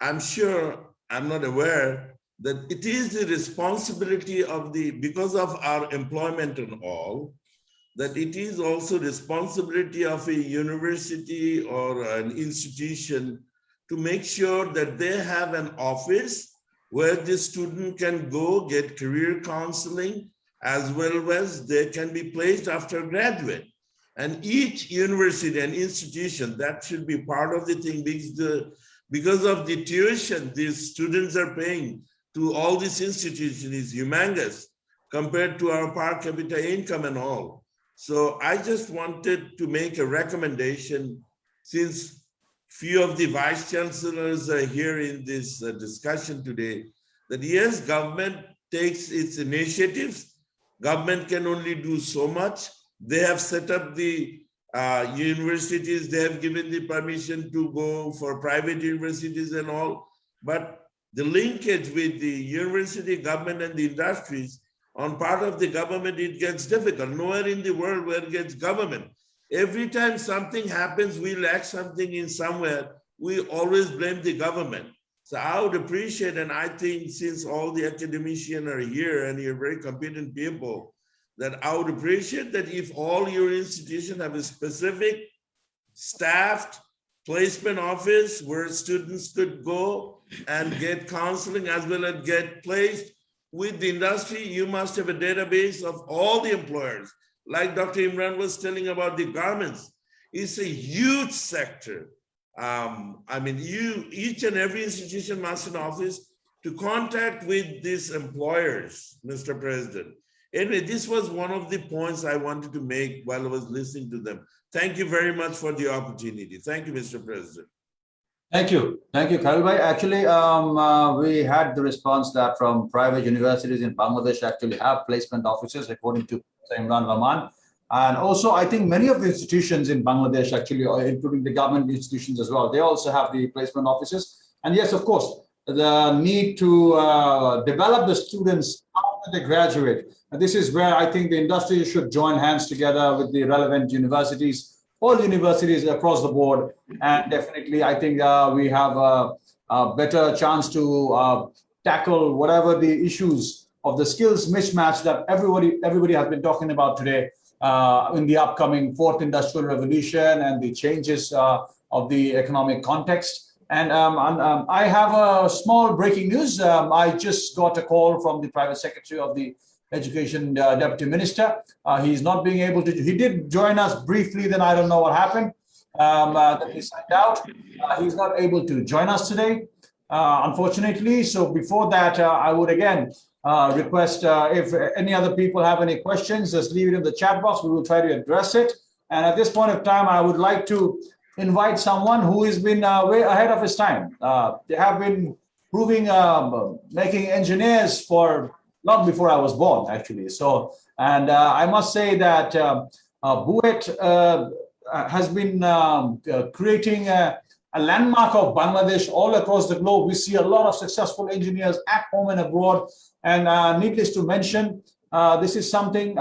I'm sure, I'm not aware that it is the responsibility of because of our employment and all, that it is also responsibility of a university or an institution to make sure that they have an office where the student can go get career counseling, as well as they can be placed after graduate. And each university and institution, that should be part of the thing, because of the tuition these students are paying to all these institutions is humongous compared to our per capita income and all. So I just wanted to make a recommendation, since few of the vice chancellors are here in this discussion today, that yes, government takes its initiatives. Government can only do so much. They have set up the universities. They have given the permission to go for private universities and all. But the linkage with the university, government, and the industries on part of the government, it gets difficult. Nowhere in the world where it gets government. Every time something happens, we lack something in somewhere, we always blame the government. So I would appreciate, and I think since all the academicians are here and you're very competent people, that I would appreciate that if all your institutions have a specific staffed placement office where students could go and get counseling as well as get placed with the industry, you must have a database of all the employers. Like Dr. Imran was telling about the garments, it's a huge sector. I mean, each and every institution must have an office to contact with these employers, Mr. President. Anyway, this was one of the points I wanted to make while I was listening to them. Thank you very much for the opportunity. Thank you, Mr. President. Thank you. Thank you, Khalil bhai. Actually, we had the response that from private universities in Bangladesh actually have placement offices, according to Imran Rahman. And also, I think many of the institutions in Bangladesh, actually, including the government institutions as well, they also have the placement offices. And yes, of course, the need to develop the students after they graduate. And this is where I think the industry should join hands together with the relevant universities, all universities across the board. And definitely, I think we have a better chance to tackle whatever the issues of the skills mismatch that everybody has been talking about today in the upcoming fourth industrial revolution and the changes of the economic context. And I have a small breaking news. I just got a call from the private secretary of the Education Deputy Minister. He's not being able to, he did join us briefly, then I don't know what happened. That he signed out. He's not able to join us today, unfortunately. So before that, I would again request if any other people have any questions, just leave it in the chat box. We will try to address it. And at this point of time, I would like to invite someone who has been way ahead of his time. They have been proving, making engineers for long before I was born, actually. So, and I must say that Buet has been creating a landmark of Bangladesh all across the globe. We see a lot of successful engineers at home and abroad. And needless to mention, this is something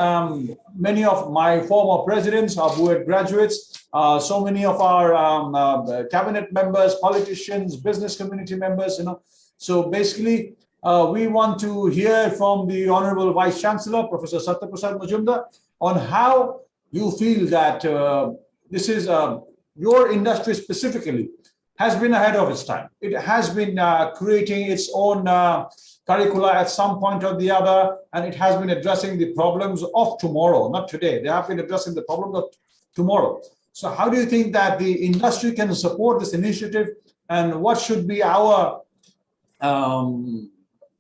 many of my former presidents are Buet graduates. So many of our cabinet members, politicians, business community members, you know. So basically, we want to hear from the Honorable Vice Chancellor, Professor Satyaprasad Majumdar, on how you feel that this is your industry specifically has been ahead of its time. It has been creating its own curricula at some point or the other, and it has been addressing the problems of tomorrow, not today. They have been addressing the problems of tomorrow. So how do you think that the industry can support this initiative, and what should be our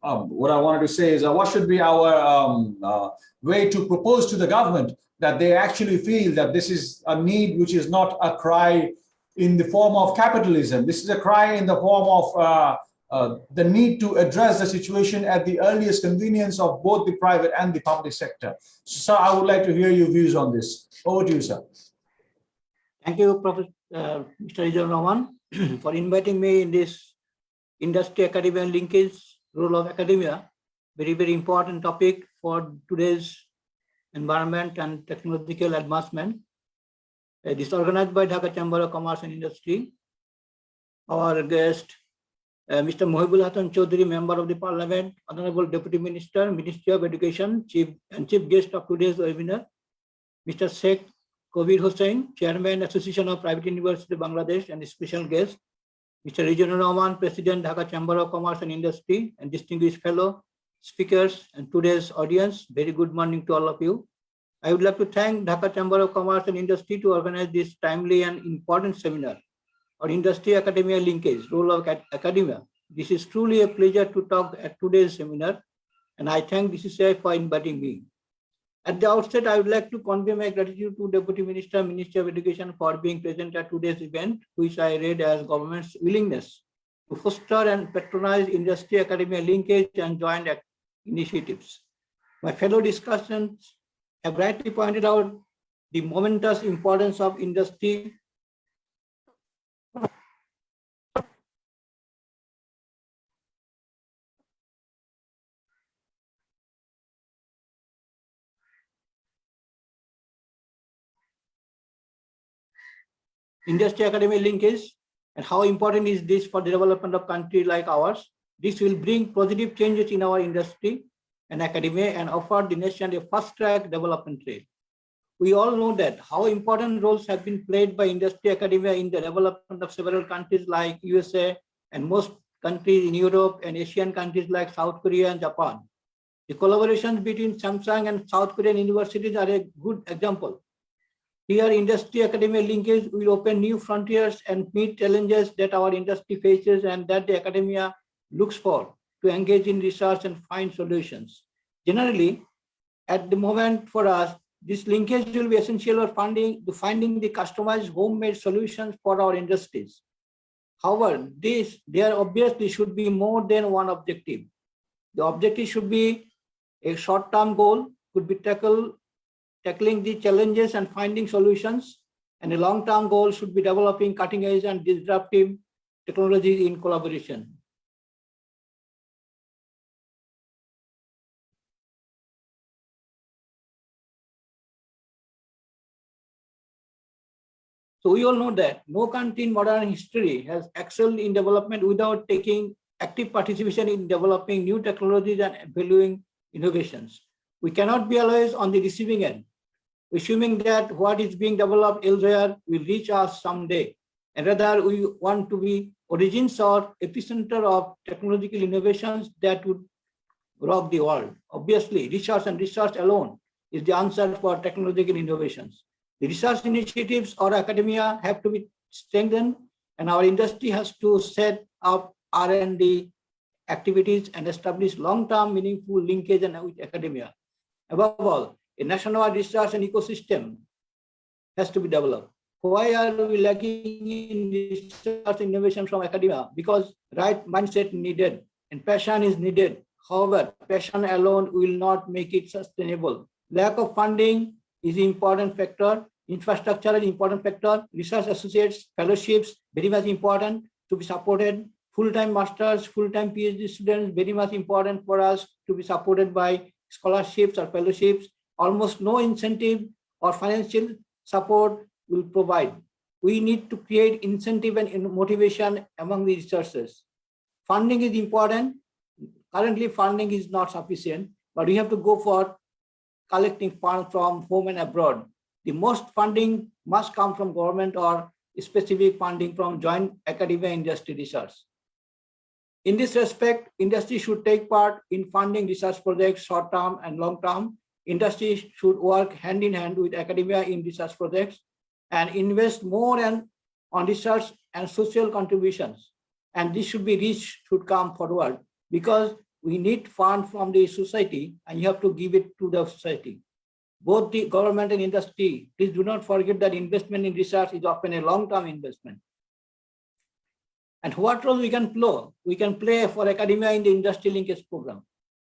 what I wanted to say is what should be our way to propose to the government that they actually feel that this is a need which is not a cry in the form of capitalism. This is a cry in the form of the need to address the situation at the earliest convenience of both the private and the public sector. So, sir, I would like to hear your views on this. Over to you, sir. Thank you, Professor Mr. Rizal Rahman, for inviting me in this industry, academia, and linkage role of academia. Very, very important topic for today's environment and technological advancement. This is organized by Dhaka Chamber of Commerce and Industry. Our guest, Mr. Mohibul Hasan Chaudhary, Member of the Parliament, Honorable Deputy Minister, Ministry of Education, Chief Guest of today's webinar, Mr. Sheikh Kabir Hussain, Chairman, Association of Private University, Bangladesh, and special guest, Mr. Rizal Rahman, President, Dhaka Chamber of Commerce and Industry, and distinguished fellow speakers and today's audience. Very good morning to all of you. I would like to thank Dhaka Chamber of Commerce and Industry to organize this timely and important seminar on industry academia linkage, role of academia. This is truly a pleasure to talk at today's seminar, and I thank DCCI for inviting me. At the outset, I would like to convey my gratitude to Deputy Minister, Ministry of Education for being present at today's event, which I read as government's willingness to foster and patronize industry academia linkage and joint initiatives. My fellow discussants have rightly pointed out the momentous importance of industry industry academia linkage and how important is this for the development of country like ours. This will bring positive changes in our industry and academia and offer the nation a fast-track development rate. We all know that how important roles have been played by industry academia in the development of several countries like USA and most countries in Europe and Asian countries like South Korea and Japan. The collaborations between Samsung and South Korean universities are a good example. Here, industry academia linkage will open new frontiers and meet challenges that our industry faces and that the academia looks for to engage in research and find solutions. Generally, at the moment for us, this linkage will be essential for finding the customized homemade solutions for our industries. However, there obviously should be more than one objective. The objective should be a short-term goal, could be tackling the challenges and finding solutions, and a long-term goal should be developing cutting-edge and disruptive technologies in collaboration. So we all know that no country in modern history has excelled in development without taking active participation in developing new technologies and valuing innovations. We cannot be always on the receiving end, assuming that what is being developed elsewhere will reach us someday. And rather, we want to be origins or epicenter of technological innovations that would rock the world. Obviously, research and research alone is the answer for technological innovations. The research initiatives or academia have to be strengthened, and our industry has to set up R&D activities and establish long-term meaningful linkage with academia. Above all, a nationwide research and ecosystem has to be developed. Why are we lacking in research innovation from academia? Because right mindset needed and passion is needed. However, passion alone will not make it sustainable. Lack of funding is an important factor. Infrastructure is an important factor. Research associates, fellowships, very much important to be supported. Full-time masters, full-time PhD students, very much important for us to be supported by scholarships or fellowships. Almost no incentive or financial support will provide. We need to create incentive and motivation among the researchers. Funding is important. Currently, funding is not sufficient, but we have to go for collecting funds from home and abroad. The most funding must come from government or specific funding from joint academia industry research. In this respect, industry should take part in funding research projects short-term and long-term. Industry should work hand in hand with academia in research projects and invest more on research and social contributions. And this should come forward because we need funds from the society and you have to give it to the society. Both the government and industry, please do not forget that investment in research is often a long-term investment. And what role we can play? We can play for academia in the industry linkage program.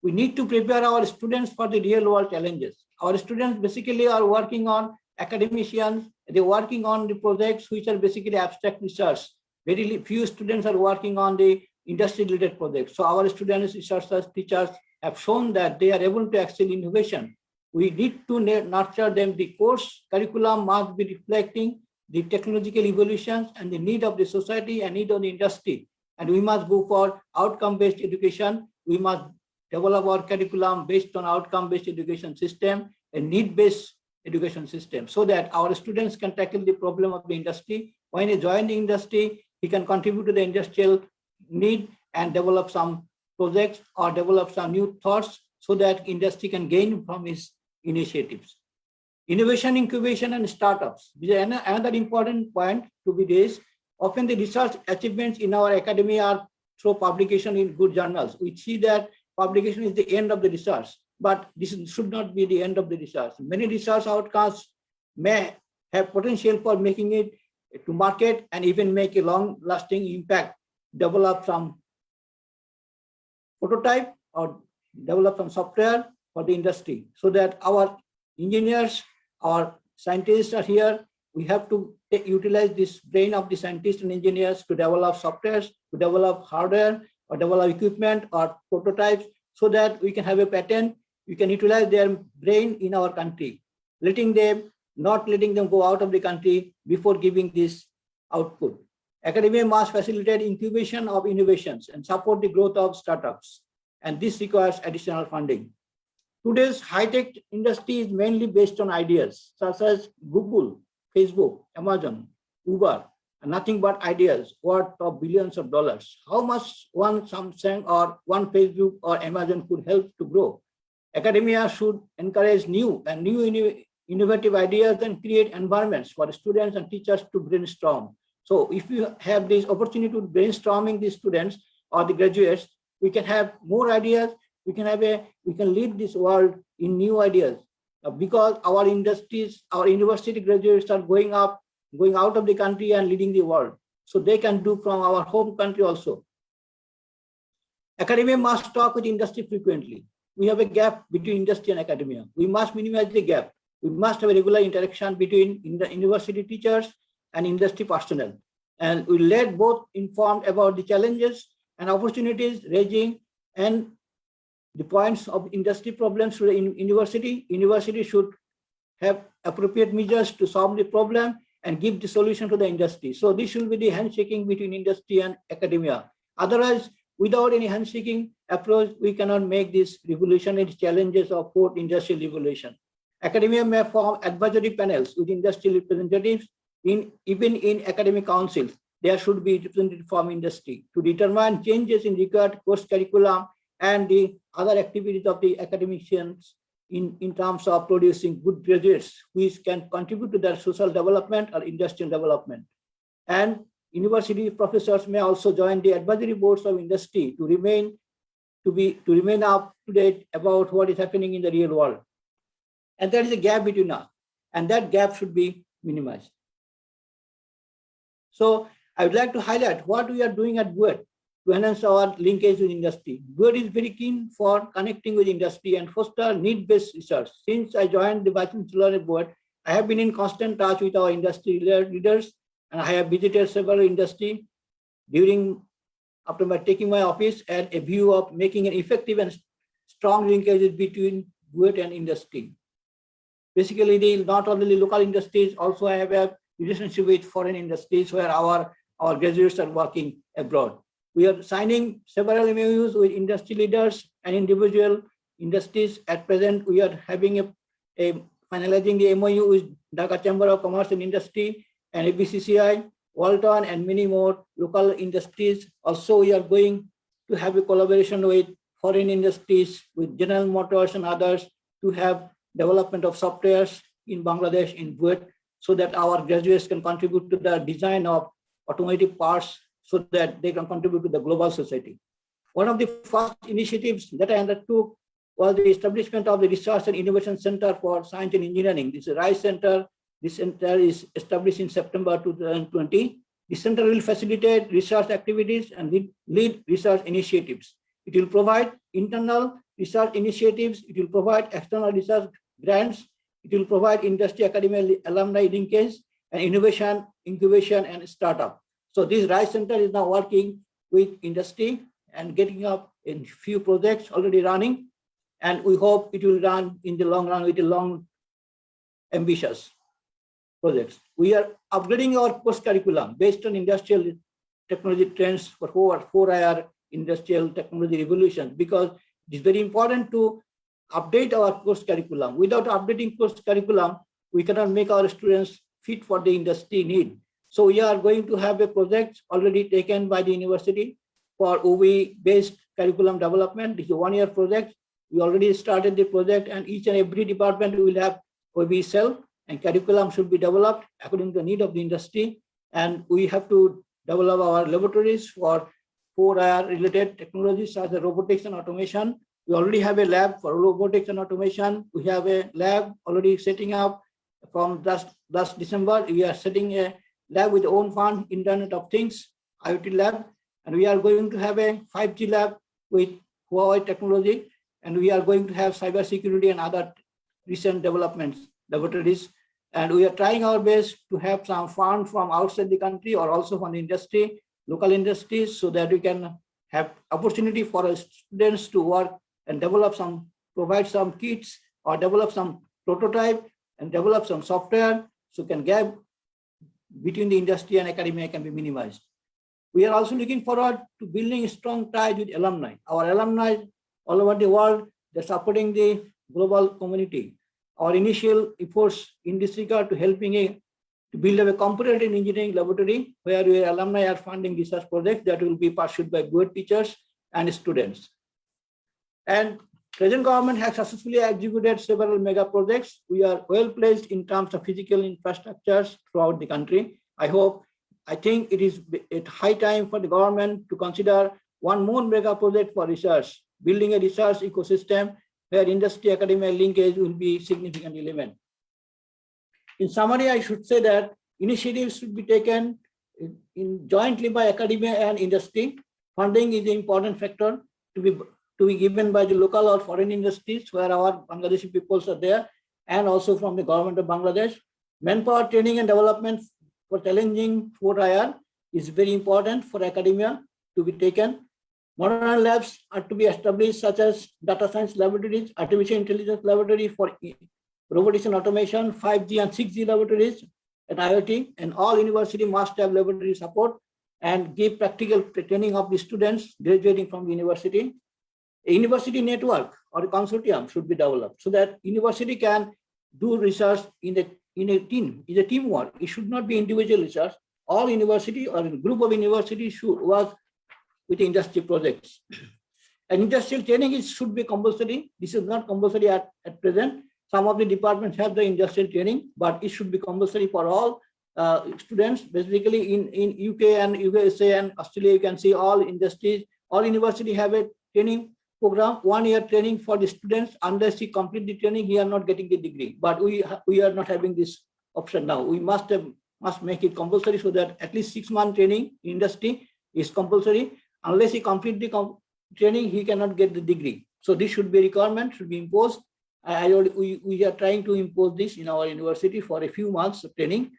We need to prepare our students for the real world challenges. Our students basically are working on academicians, they're working on the projects which are basically abstract research. Very few students are working on the industry related projects. So our students, researchers, teachers have shown that they are able to excel in innovation. We need to nurture them. The course curriculum must be reflecting the technological evolutions and the need of the society and need of the industry. And we must go for outcome-based education. We must develop our curriculum based on outcome-based education system and need-based education system so that our students can tackle the problem of the industry. When he joins the industry, he can contribute to the industrial need and develop some projects or develop some new thoughts so that industry can gain from his initiatives. Innovation, incubation, and startups. Another important point to be raised. Often the research achievements in our academia are through publication in good journals. We see that publication is the end of the research, but this should not be the end of the research. Many research outcomes may have potential for making it to market and even make a long-lasting impact, develop some prototype or develop some software for the industry so that our engineers, our scientists are here. We have to utilize this brain of the scientists and engineers to develop softwares, to develop hardware, or develop equipment or prototypes so that we can have a patent. We can utilize their brain in our country, not letting them go out of the country before giving this output. Academia must facilitate incubation of innovations and support the growth of startups. And this requires additional funding. Today's high-tech industry is mainly based on ideas such as Google, Facebook, Amazon, Uber, and nothing but ideas worth of billions of dollars. How much one Samsung or one Facebook or Amazon could help to grow? Academia should encourage new innovative ideas and create environments for students and teachers to brainstorm. So if you have this opportunity to brainstorming the students or the graduates, we can have more ideas. We can lead this world in new ideas, because our industries, our university graduates are going out of the country and leading the world. So they can do from our home country also. Academia must talk with industry frequently. We have a gap between industry and academia. We must minimize the gap. We must have a regular interaction between the university teachers and industry personnel. And we let both informed about the challenges and opportunities raising and the points of industry problems to the university. University should have appropriate measures to solve the problem and give the solution to the industry. So this will be the handshaking between industry and academia. Otherwise, without any handshaking approach, we cannot make this revolutionary challenges of fourth industrial revolution. Academia may form advisory panels with industrial representatives. Even in academic councils, there should be representatives from industry to determine changes in required course curriculum and the other activities of the academicians in terms of producing good graduates which can contribute to their social development or industrial development. And university professors may also join the advisory boards of industry to remain up to date about what is happening in the real world. And there is a gap between us, and that gap should be minimized. So I would like to highlight what we are doing at BUET to enhance our linkage with industry. BUET is very keen for connecting with industry and foster need-based research. Since I joined the Vice Chancellor at BUET, I have been in constant touch with our industry leaders, and I have visited several industry after taking my office, and a view of making an effective and strong linkages between BUET and industry. Basically, not only local industries, also I have a relationship with foreign industries where our graduates are working abroad. We are signing several MOUs with industry leaders and individual industries. At present, we are having finalizing the MOU with Dhaka Chamber of Commerce and Industry and ABCCI, Walton, and many more local industries. Also, we are going to have a collaboration with foreign industries, with General Motors and others, to have development of softwares in Bangladesh in BUET, so that our graduates can contribute to the design of automotive parts so that they can contribute to the global society. One of the first initiatives that I undertook was the establishment of the Research and Innovation Center for Science and Engineering. This is a RISE Center. This center is established in September 2020. The center will facilitate research activities and lead research initiatives. It will provide internal research initiatives. It will provide external research grants. It will provide industry academia alumni linkage and innovation, incubation, and startup. So this RISE Center is now working with industry and getting up in few projects already running. And we hope it will run in the long run with the long ambitious projects. We are upgrading our course curriculum based on industrial technology trends for 4-year industrial technology revolution, because it is very important to update our course curriculum. Without updating course curriculum, we cannot make our students fit for the industry need. So we are going to have a project already taken by the university for OB-based curriculum development. This is a 1-year project. We already started the project, and each and every department will have OB cell, and curriculum should be developed according to the need of the industry. And we have to develop our laboratories for 4-year related technologies such as robotics and automation. We already have a lab for robotics and automation. We have a lab already setting up from last December. We are setting a lab with own fund, Internet of Things, IoT lab. And we are going to have a 5G lab with Huawei technology. And we are going to have cybersecurity and other recent developments, laboratories. And we are trying our best to have some fund from outside the country or also from the industry, local industries, so that we can have opportunity for students to work and provide some kits or develop some prototype and develop some software, so gap between the industry and academia can be minimized. We are also looking forward to building strong ties with alumni. Our alumni all over the world, they're supporting the global community. Our initial efforts in this regard to helping to build up a computer and engineering laboratory where your alumni are funding research projects that will be pursued by BUET teachers and students. And Present government has successfully executed several mega projects. We are well placed in terms of physical infrastructures throughout the country. I think it is at high time for the government to consider one more mega project for research, building a research ecosystem where industry academia linkage will be a significant element. In summary, I should say that initiatives should be taken jointly by academia and industry. Funding is an important factor to be given by the local or foreign industries where our Bangladeshi peoples are there, and also from the government of Bangladesh. Manpower training and development for challenging 4IR is very important for academia to be taken. Modern labs are to be established, such as data science laboratories, artificial intelligence laboratory for robotics and automation, 5G and 6G laboratories at IoT, and all university must have laboratory support and give practical training of the students graduating from the university. A university network or a consortium should be developed so that university can do research in a team, is a teamwork. It should not be individual research. All university or a group of universities should work with industry projects. And industrial training should be compulsory. This is not compulsory at present. Some of the departments have the industrial training, but it should be compulsory for all students. Basically in UK and USA and Australia, you can see all industries, all universities have a training program, 1 year training for the students. Unless he complete the training, he are not getting the degree. But we are not having this option now. We must make it compulsory so that at least 6 month training in industry is compulsory. Unless he complete the training, he cannot get the degree. So this should be a requirement, should be imposed. We are trying to impose this in our university for a few months of training.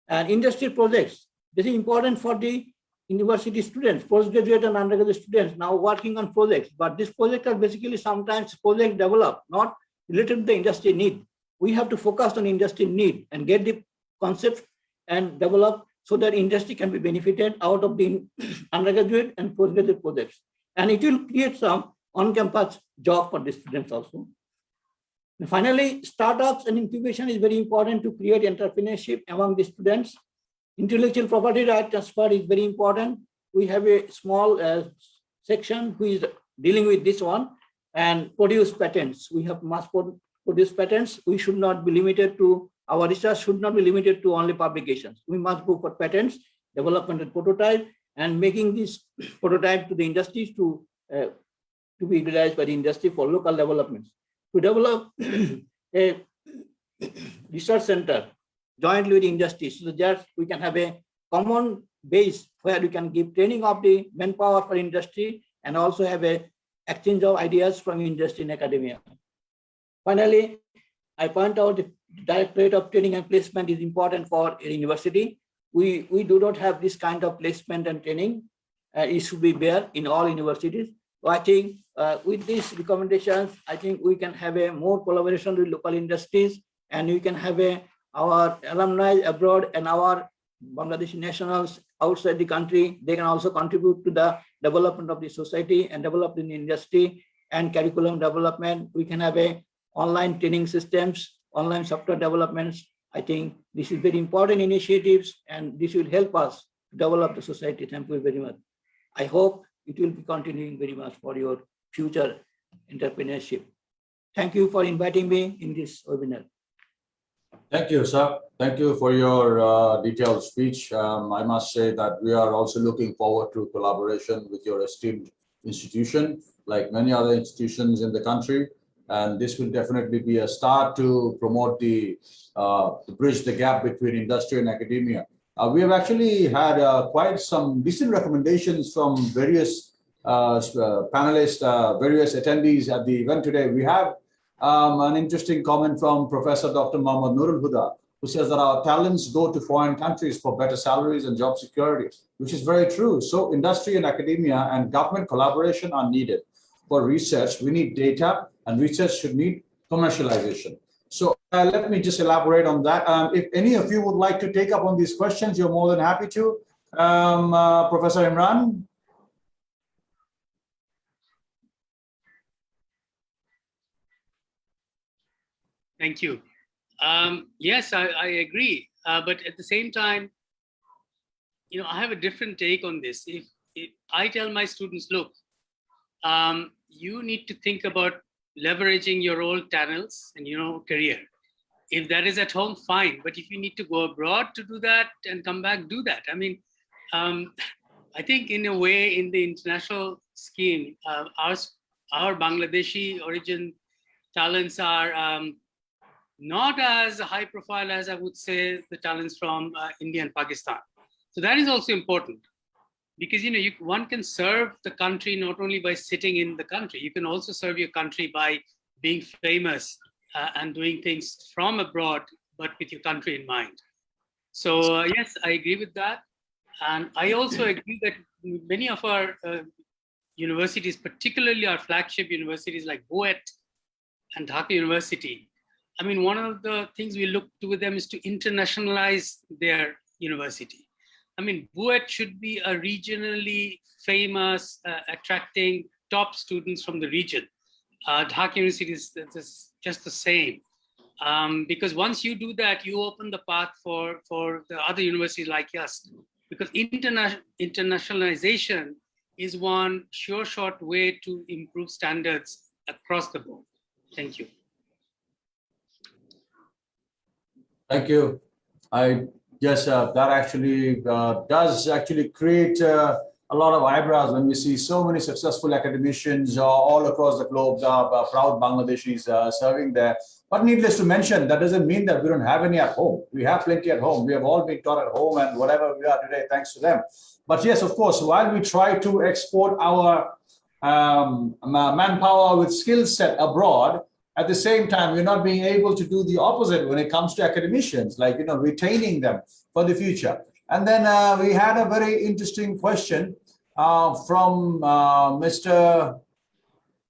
And industry projects, this is important for the university students, postgraduate and undergraduate students now working on projects. But these projects are basically sometimes project developed, not related to the industry need. We have to focus on industry need and get the concept and develop so that industry can be benefited out of the undergraduate and postgraduate projects. And it will create some on-campus job for the students also. And finally, startups and incubation is very important to create entrepreneurship among the students. Intellectual property right transfer is very important. We have a small section who is dealing with this one, and produce patents. We have mass produce patents. We should not be limited to, our research should not be limited to only publications. We must go for patents, development and prototype, and making this prototype to the industries to be utilized by the industry for local developments. To develop a research center jointly with industry so that we can have a common base where we can give training of the manpower for industry and also have a exchange of ideas from industry and academia. Finally, I point out the Directorate of Training and Placement is important for a university. We do not have this kind of placement and training. It should be there in all universities. So I think with these recommendations, I think we can have a more collaboration with local industries, and we can have our alumni abroad and our Bangladeshi nationals outside the country. They can also contribute to the development of the society and develop in the industry and curriculum development. We can have online training systems, online software developments. I think this is very important initiatives, and this will help us develop the society. Thank you very much. I hope it will be continuing very much for your future entrepreneurship. Thank you for inviting me in this webinar. Thank you, sir. Thank you for your detailed speech. I must say that we are also looking forward to collaboration with your esteemed institution, like many other institutions in the country. And this will definitely be a start to promote to bridge the gap between industry and academia. We have actually had quite some decent recommendations from various panelists, various attendees at the event today. We have an interesting comment from Professor Dr. Mohammad Nurul Huda, who says that our talents go to foreign countries for better salaries and job security, which is very true. So industry and academia and government collaboration are needed. For research, we need data, and research should need commercialization. So let me just elaborate on that. If any of you would like to take up on these questions, you're more than happy to. Professor Imran? Thank you. Yes, I agree. But at the same time, I have a different take on this. If I tell my students, look, you need to think about leveraging your old channels and career. If that is at home, fine. But if you need to go abroad to do that and come back, do that. I mean, I think in a way, in the international scheme, our Bangladeshi origin talents are not as high profile as I would say the talents from India and Pakistan. So that is also important, because one can serve the country not only by sitting in the country, you can also serve your country by being famous and doing things from abroad, but with your country in mind. So yes, I agree with that. And I also agree that many of our universities, particularly our flagship universities like BUET and Dhaka University, I mean, one of the things we look to with them is to internationalize their university. I mean, BUET should be a regionally famous, attracting top students from the region. Dhaka University is just the same. Because once you do that, you open the path for the other universities like us. Because internationalization is one sure, short way to improve standards across the board. Thank you. Thank you. I guess that actually does actually create a lot of eyebrows when we see so many successful academicians all across the globe, proud Bangladeshis serving there. But needless to mention, that doesn't mean that we don't have any at home. We have plenty at home. We have all been taught at home, and whatever we are today, thanks to them. But yes, of course, while we try to export our manpower with skill set abroad, at the same time, we're not being able to do the opposite when it comes to academicians, like retaining them for the future. And then we had a very interesting question from Mr.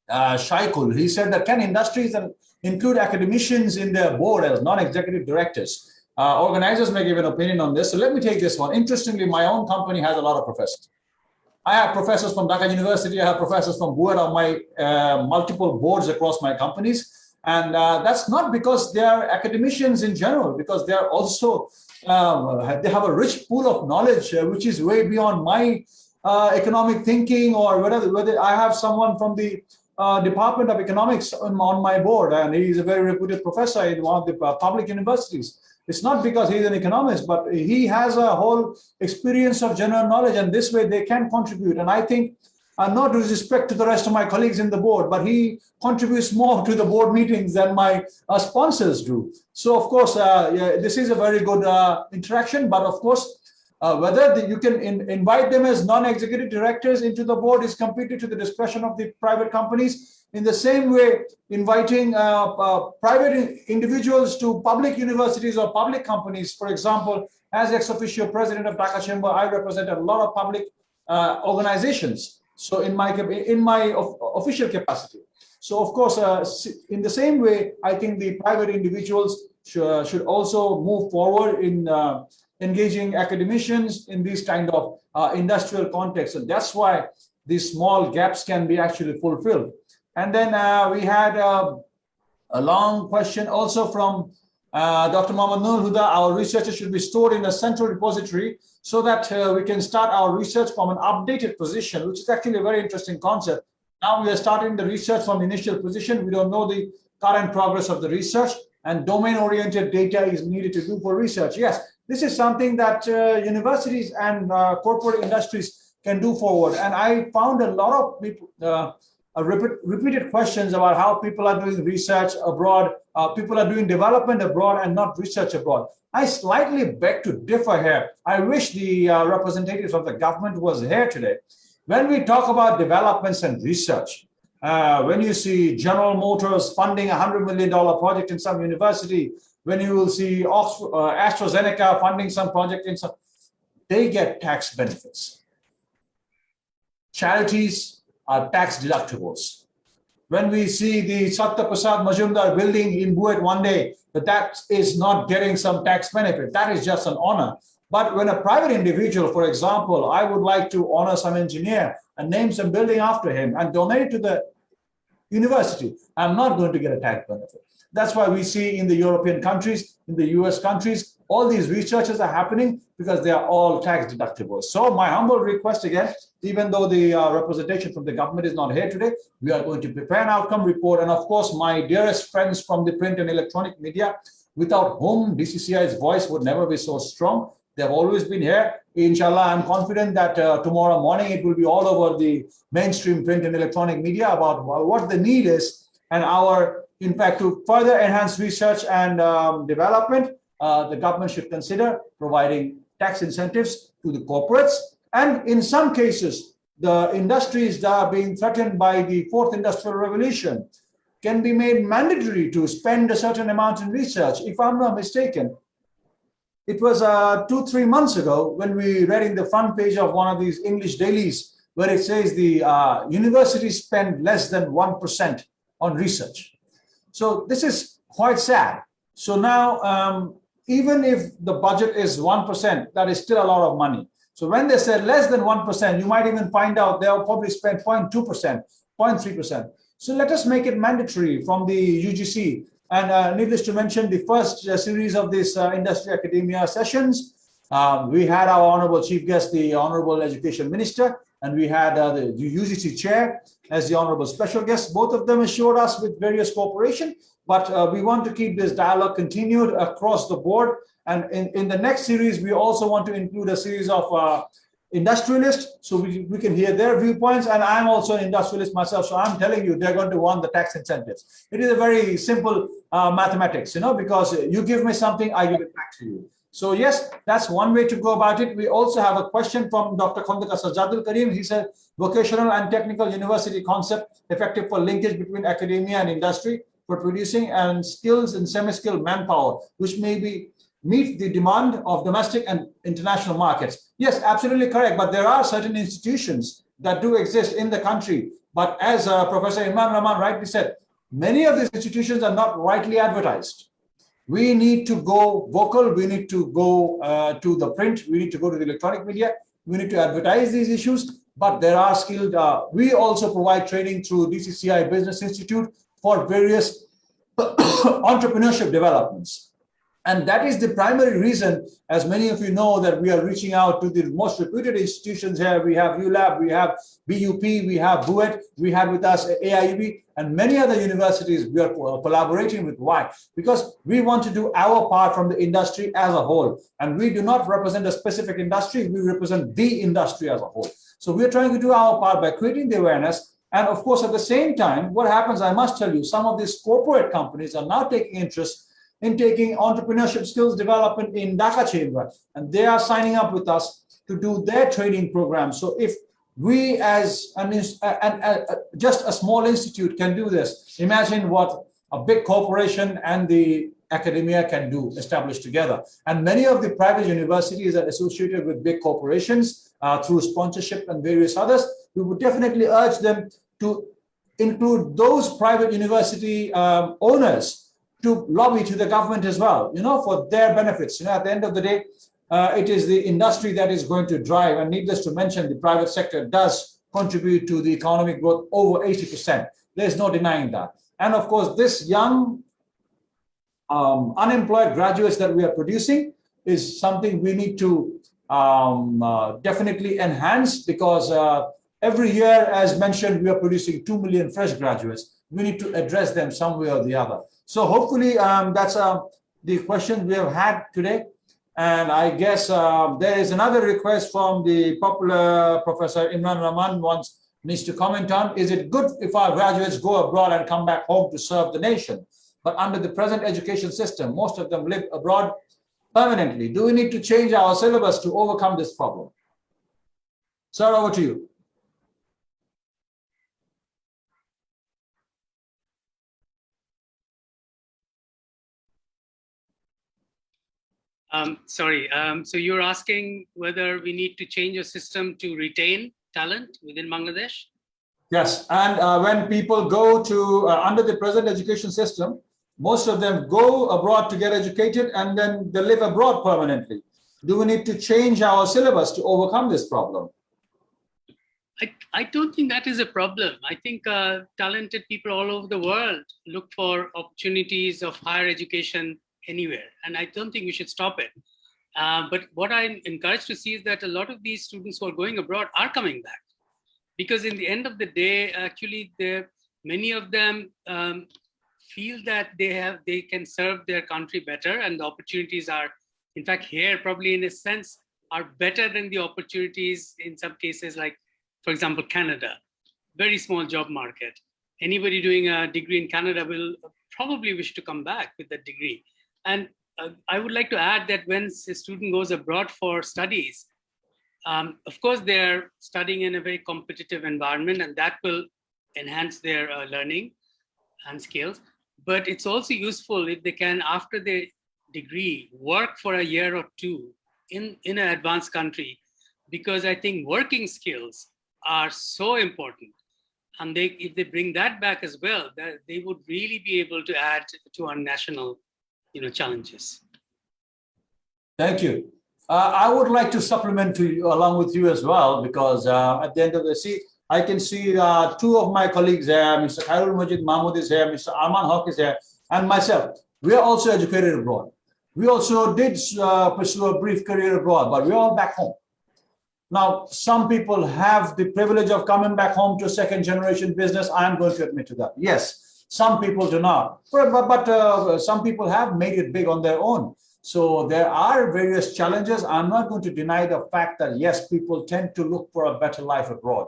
Shaikul. He said that can industries include academicians in their board as non-executive directors? Organizers may give an opinion on this. So let me take this one. Interestingly, my own company has a lot of professors. I have professors from Dhaka University. I have professors from BUET on my multiple boards across my companies. And that's not because they are academicians in general, because they are also, they have a rich pool of knowledge, which is way beyond my economic thinking, or whether I have someone from the Department of Economics on my board, and he's a very reputed professor in one of the public universities. It's not because he's an economist, but he has a whole experience of general knowledge, and this way they can contribute. And I think, no disrespect to the rest of my colleagues in the board, but he contributes more to the board meetings than my sponsors do. So of course, yeah, this is a very good interaction, but of course, whether you can invite them as non-executive directors into the board is completely to the discretion of the private companies. In the same way, inviting private individuals to public universities or public companies, for example, as ex officio president of Dhaka Chamber, I represent a lot of public organizations. So in my official capacity. So of course, in the same way, I think the private individuals should also move forward in engaging academicians in these kind of industrial contexts. And that's why these small gaps can be actually fulfilled. And then we had a long question also from Dr. Mohammad Nur Huda. Our researchers should be stored in a central repository so that we can start our research from an updated position, which is actually a very interesting concept. Now we are starting the research from the initial position. We don't know the current progress of the research, and domain-oriented data is needed to do for research. Yes, this is something that universities and corporate industries can do forward. And I found a lot of people, repeated questions about how people are doing research abroad, people are doing development abroad and not research abroad. I slightly beg to differ here. I wish the representatives of the government was here today. When we talk about developments and research, when you see General Motors funding a $100 million project in some university, when you will see AstraZeneca funding some project in some, they get tax benefits. Charities are tax deductibles. When we see the Satya Prasad Majumdar building in BUET one day, that is not getting some tax benefit. That is just an honor. But when a private individual, for example, I would like to honor some engineer and name some building after him and donate it to the university, I'm not going to get a tax benefit. That's why we see in the European countries, in the US countries, all these researches are happening because they are all tax deductible. So my humble request again, even though the representation from the government is not here today, we are going to prepare an outcome report. And of course, my dearest friends from the print and electronic media, without whom DCCI's voice would never be so strong. They've always been here. Inshallah, I'm confident that tomorrow morning it will be all over the mainstream print and electronic media about what the need is and our, in fact, to further enhance research and development, the government should consider providing tax incentives to the corporates. And in some cases, the industries that are being threatened by the fourth industrial revolution can be made mandatory to spend a certain amount in research. If I'm not mistaken, it was 2-3 months ago when we read in the front page of one of these English dailies where it says the universities spend less than 1% on research. So this is quite sad. So now, even if the budget is 1%, that is still a lot of money. So when they said less than 1%, you might even find out they'll probably spend 0.2%, 0.3%. So let us make it mandatory from the UGC. And needless to mention, the first series of this industry academia sessions, we had our honorable chief guest, the honorable education minister, and we had the UGC chair as the honorable special guest. Both of them assured us with various cooperation, but we want to keep this dialogue continued across the board. And in the next series, we also want to include a series of industrialists, so we can hear their viewpoints. And I'm also an industrialist myself, so I'm telling you, they're going to want the tax incentives. It is a very simple mathematics, because you give me something, I give it back to you. So yes, that's one way to go about it. We also have a question from Dr. Khandaka Sajjadul Karim. He said, vocational and technical university concept effective for linkage between academia and industry for producing and skills and semi-skilled manpower, which may be meet the demand of domestic and international markets. Yes, absolutely correct. But there are certain institutions that do exist in the country. But as Professor Imran Rahman rightly said, many of these institutions are not rightly advertised. We need to go vocal. We need to go to the print. We need to go to the electronic media. We need to advertise these issues. But there are skilled. We also provide training through DCCI Business Institute for various entrepreneurship developments. And that is the primary reason, as many of you know, that we are reaching out to the most reputed institutions here. We have ULAB, we have BUP, we have BUET, we have with us AIUB, and many other universities we are collaborating with. Why? Because we want to do our part from the industry as a whole. And we do not represent a specific industry, we represent the industry as a whole. So we're trying to do our part by creating the awareness. And of course, at the same time, what happens, I must tell you, some of these corporate companies are now taking interest in taking entrepreneurship skills development in Dhaka chamber, and they are signing up with us to do their training program. So if we as just a small institute can do this, imagine what a big corporation and the academia can do established together. And many of the private universities are associated with big corporations through sponsorship and various others. We would definitely urge them to include those private university owners to lobby to the government as well, for their benefits. At the end of the day, it is the industry that is going to drive, and needless to mention, the private sector does contribute to the economic growth over 80%. There's no denying that. And of course, this young unemployed graduates that we are producing is something we need to definitely enhance, because every year, as mentioned, we are producing 2 million fresh graduates. We need to address them some way or the other. So hopefully that's the question we have had today. And I guess there is another request from the popular Professor Imran Rahman needs to comment on. Is it good if our graduates go abroad and come back home to serve the nation? But under the present education system, most of them live abroad permanently. Do we need to change our syllabus to overcome this problem? Sir, over to you. Sorry, so you're asking whether we need to change a system to retain talent within Bangladesh? Yes, and when people go to, under the present education system, most of them go abroad to get educated and then they live abroad permanently. Do we need to change our syllabus to overcome this problem? I don't think that is a problem. I think talented people all over the world look for opportunities of higher education anywhere, and I don't think we should stop it. But what I'm encouraged to see is that a lot of these students who are going abroad are coming back, because in the end of the day, actually, many of them feel that they can serve their country better, and the opportunities are, in fact, here probably in a sense are better than the opportunities in some cases, like, for example, Canada, very small job market. Anybody doing a degree in Canada will probably wish to come back with that degree. And I would like to add that when a student goes abroad for studies, of course, they're studying in a very competitive environment, and that will enhance their learning and skills. But it's also useful if they can, after their degree, work for a year or two in an advanced country, because I think working skills are so important. And if they bring that back as well, that they would really be able to add to our national challenges. Thank you. I would like to supplement to you, along with you as well, because at the end of the I can see two of my colleagues here, Mr. Khairul Majid Mahmood is here, Mr. Arman Haq is here, and myself. We are also educated abroad. We also did pursue a brief career abroad, but we're all back home. Now, some people have the privilege of coming back home to a second generation business. I am going to admit to that. Yes, some people do not, but some people have made it big on their own. So there are various challenges. I'm not going to deny the fact that, yes, people tend to look for a better life abroad,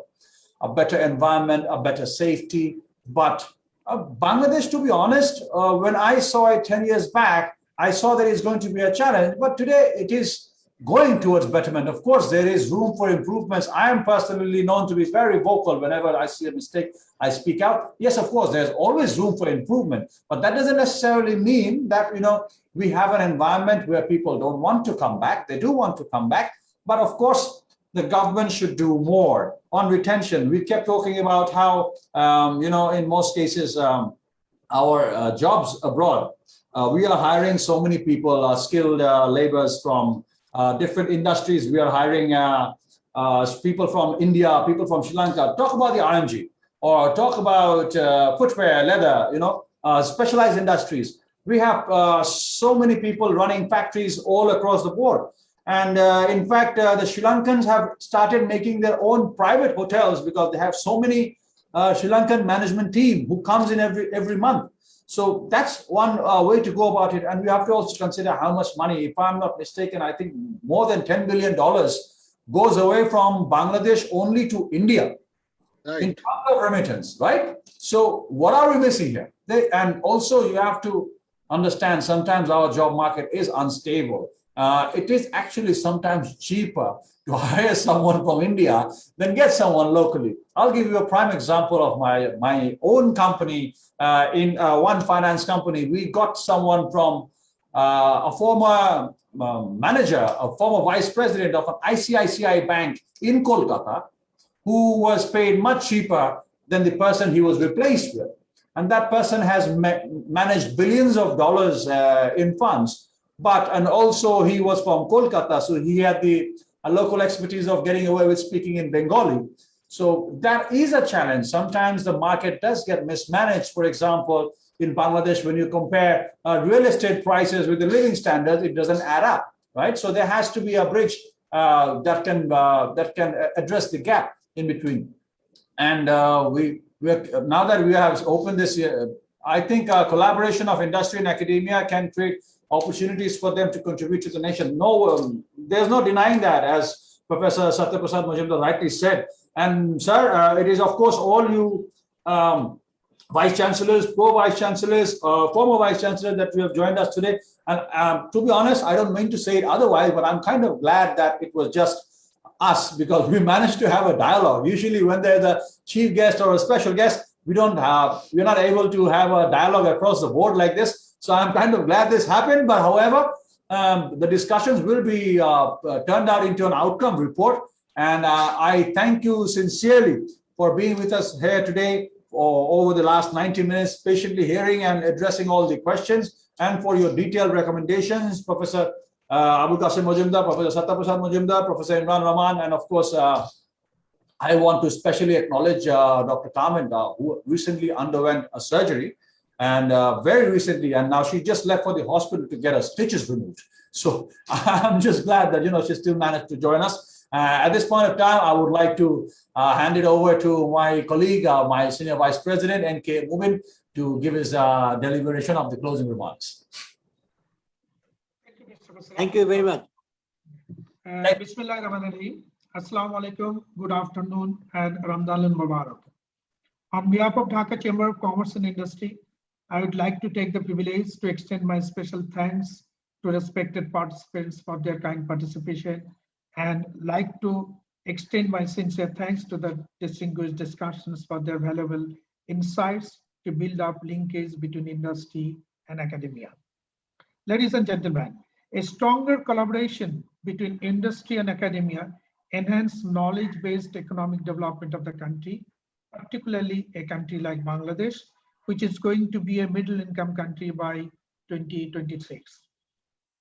a better environment, a better safety. But Bangladesh, to be honest, when I saw it 10 years back, I saw that it's going to be a challenge. But today it is going towards betterment. Of course, there is room for improvements. I am personally known to be very vocal. Whenever I see a mistake, I speak out. Yes, of course, there's always room for improvement, but that doesn't necessarily mean that, we have an environment where people don't want to come back. They do want to come back, but of course, the government should do more on retention. We kept talking about how, in most cases, our jobs abroad, we are hiring so many people, skilled laborers from different industries. We are hiring people from India, people from Sri Lanka. Talk about the RMG, or talk about footwear, leather, specialized industries. We have so many people running factories all across the board. And in fact, the Sri Lankans have started making their own private hotels because they have so many Sri Lankan management team who comes in every month. So that's one way to go about it. And we have to also consider how much money, if I'm not mistaken, I think more than $10 billion goes away from Bangladesh only to India. Right. In terms of remittance, right? So what are we missing here? And also you have to understand, sometimes our job market is unstable. It is actually sometimes cheaper to hire someone from India than get someone locally. I'll give you a prime example of my own company. In one finance company, we got someone from a former manager, a former vice president of an ICICI bank in Kolkata, who was paid much cheaper than the person he was replaced with. And that person has managed billions of dollars in funds. And also he was from Kolkata, so he had the local expertise of getting away with speaking in Bengali. So that is a challenge. Sometimes the market does get mismanaged. For example, in Bangladesh, when you compare real estate prices with the living standards, it doesn't add up, right? So there has to be a bridge that can address the gap in between. And now that we have opened this year, I think collaboration of industry and academia can create opportunities for them to contribute to the nation. No, there's no denying that, as Professor Satyaprasad Majumdar rightly said. And sir, it is of course all you vice chancellors, pro-vice chancellors, former vice chancellors that you have joined us today. And to be honest, I don't mean to say it otherwise, but I'm kind of glad that it was just us, because we managed to have a dialogue. Usually when there's a chief guest or a special guest, we're not able to have a dialogue across the board like this. So I'm kind of glad this happened. But however, the discussions will be turned out into an outcome report. And I thank you sincerely for being with us here today over the last 90 minutes, patiently hearing and addressing all the questions, and for your detailed recommendations, Professor Abul Qasim Majumdar, Professor Satyaprasad Majumdar, Professor Imran Rahman, and of course, I want to especially acknowledge Dr. Carmen, who recently underwent a surgery, and very recently, and now she just left for the hospital to get her stitches removed. So I'm just glad that she still managed to join us. At this point of time, I would like to hand it over to my colleague, my Senior Vice President, N.K. Mubin, to give his deliberation of the closing remarks. Thank you very much. Bismillahirrahmanirrahim. Assalamu alaikum. Good afternoon and Ramadan Mubarak. On behalf of Dhaka Chamber of Commerce and Industry, I would like to take the privilege to extend my special thanks to respected participants for their kind participation, and like to extend my sincere thanks to the distinguished discussions for their valuable insights to build up linkage between industry and academia. Ladies and gentlemen, a stronger collaboration between industry and academia enhance knowledge-based economic development of the country, particularly a country like Bangladesh, which is going to be a middle-income country by 2026.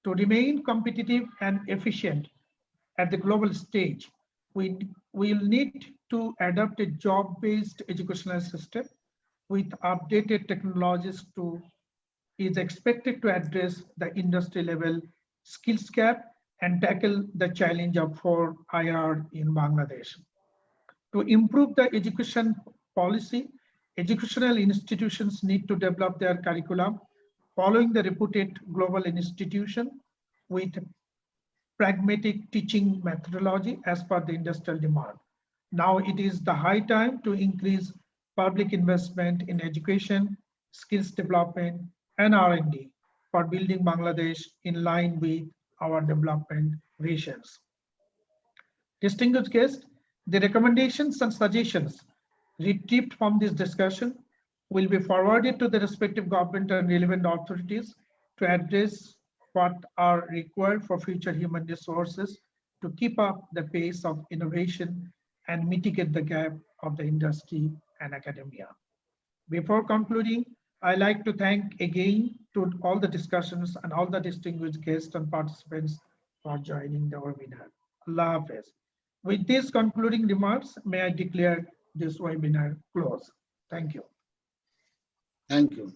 To remain competitive and efficient at the global stage, we will need to adopt a job-based educational system with updated technologies is expected to address the industry-level skills gap and tackle the challenge of 4IR in Bangladesh. To improve the education policy, educational institutions need to develop their curriculum following the reputed global institution with pragmatic teaching methodology as per the industrial demand. Now it is the high time to increase public investment in education, skills development, and R&D for building Bangladesh in line with our development visions. Distinguished guests, the recommendations and suggestions retrieved from this discussion will be forwarded to the respective government and relevant authorities to address what are required for future human resources to keep up the pace of innovation and mitigate the gap of the industry and academia. Before concluding, I'd like to thank again to all the discussions and all the distinguished guests and participants for joining the webinar. Allah Hafiz. With these concluding remarks, may I declare this webinar closed. Thank you. Thank you.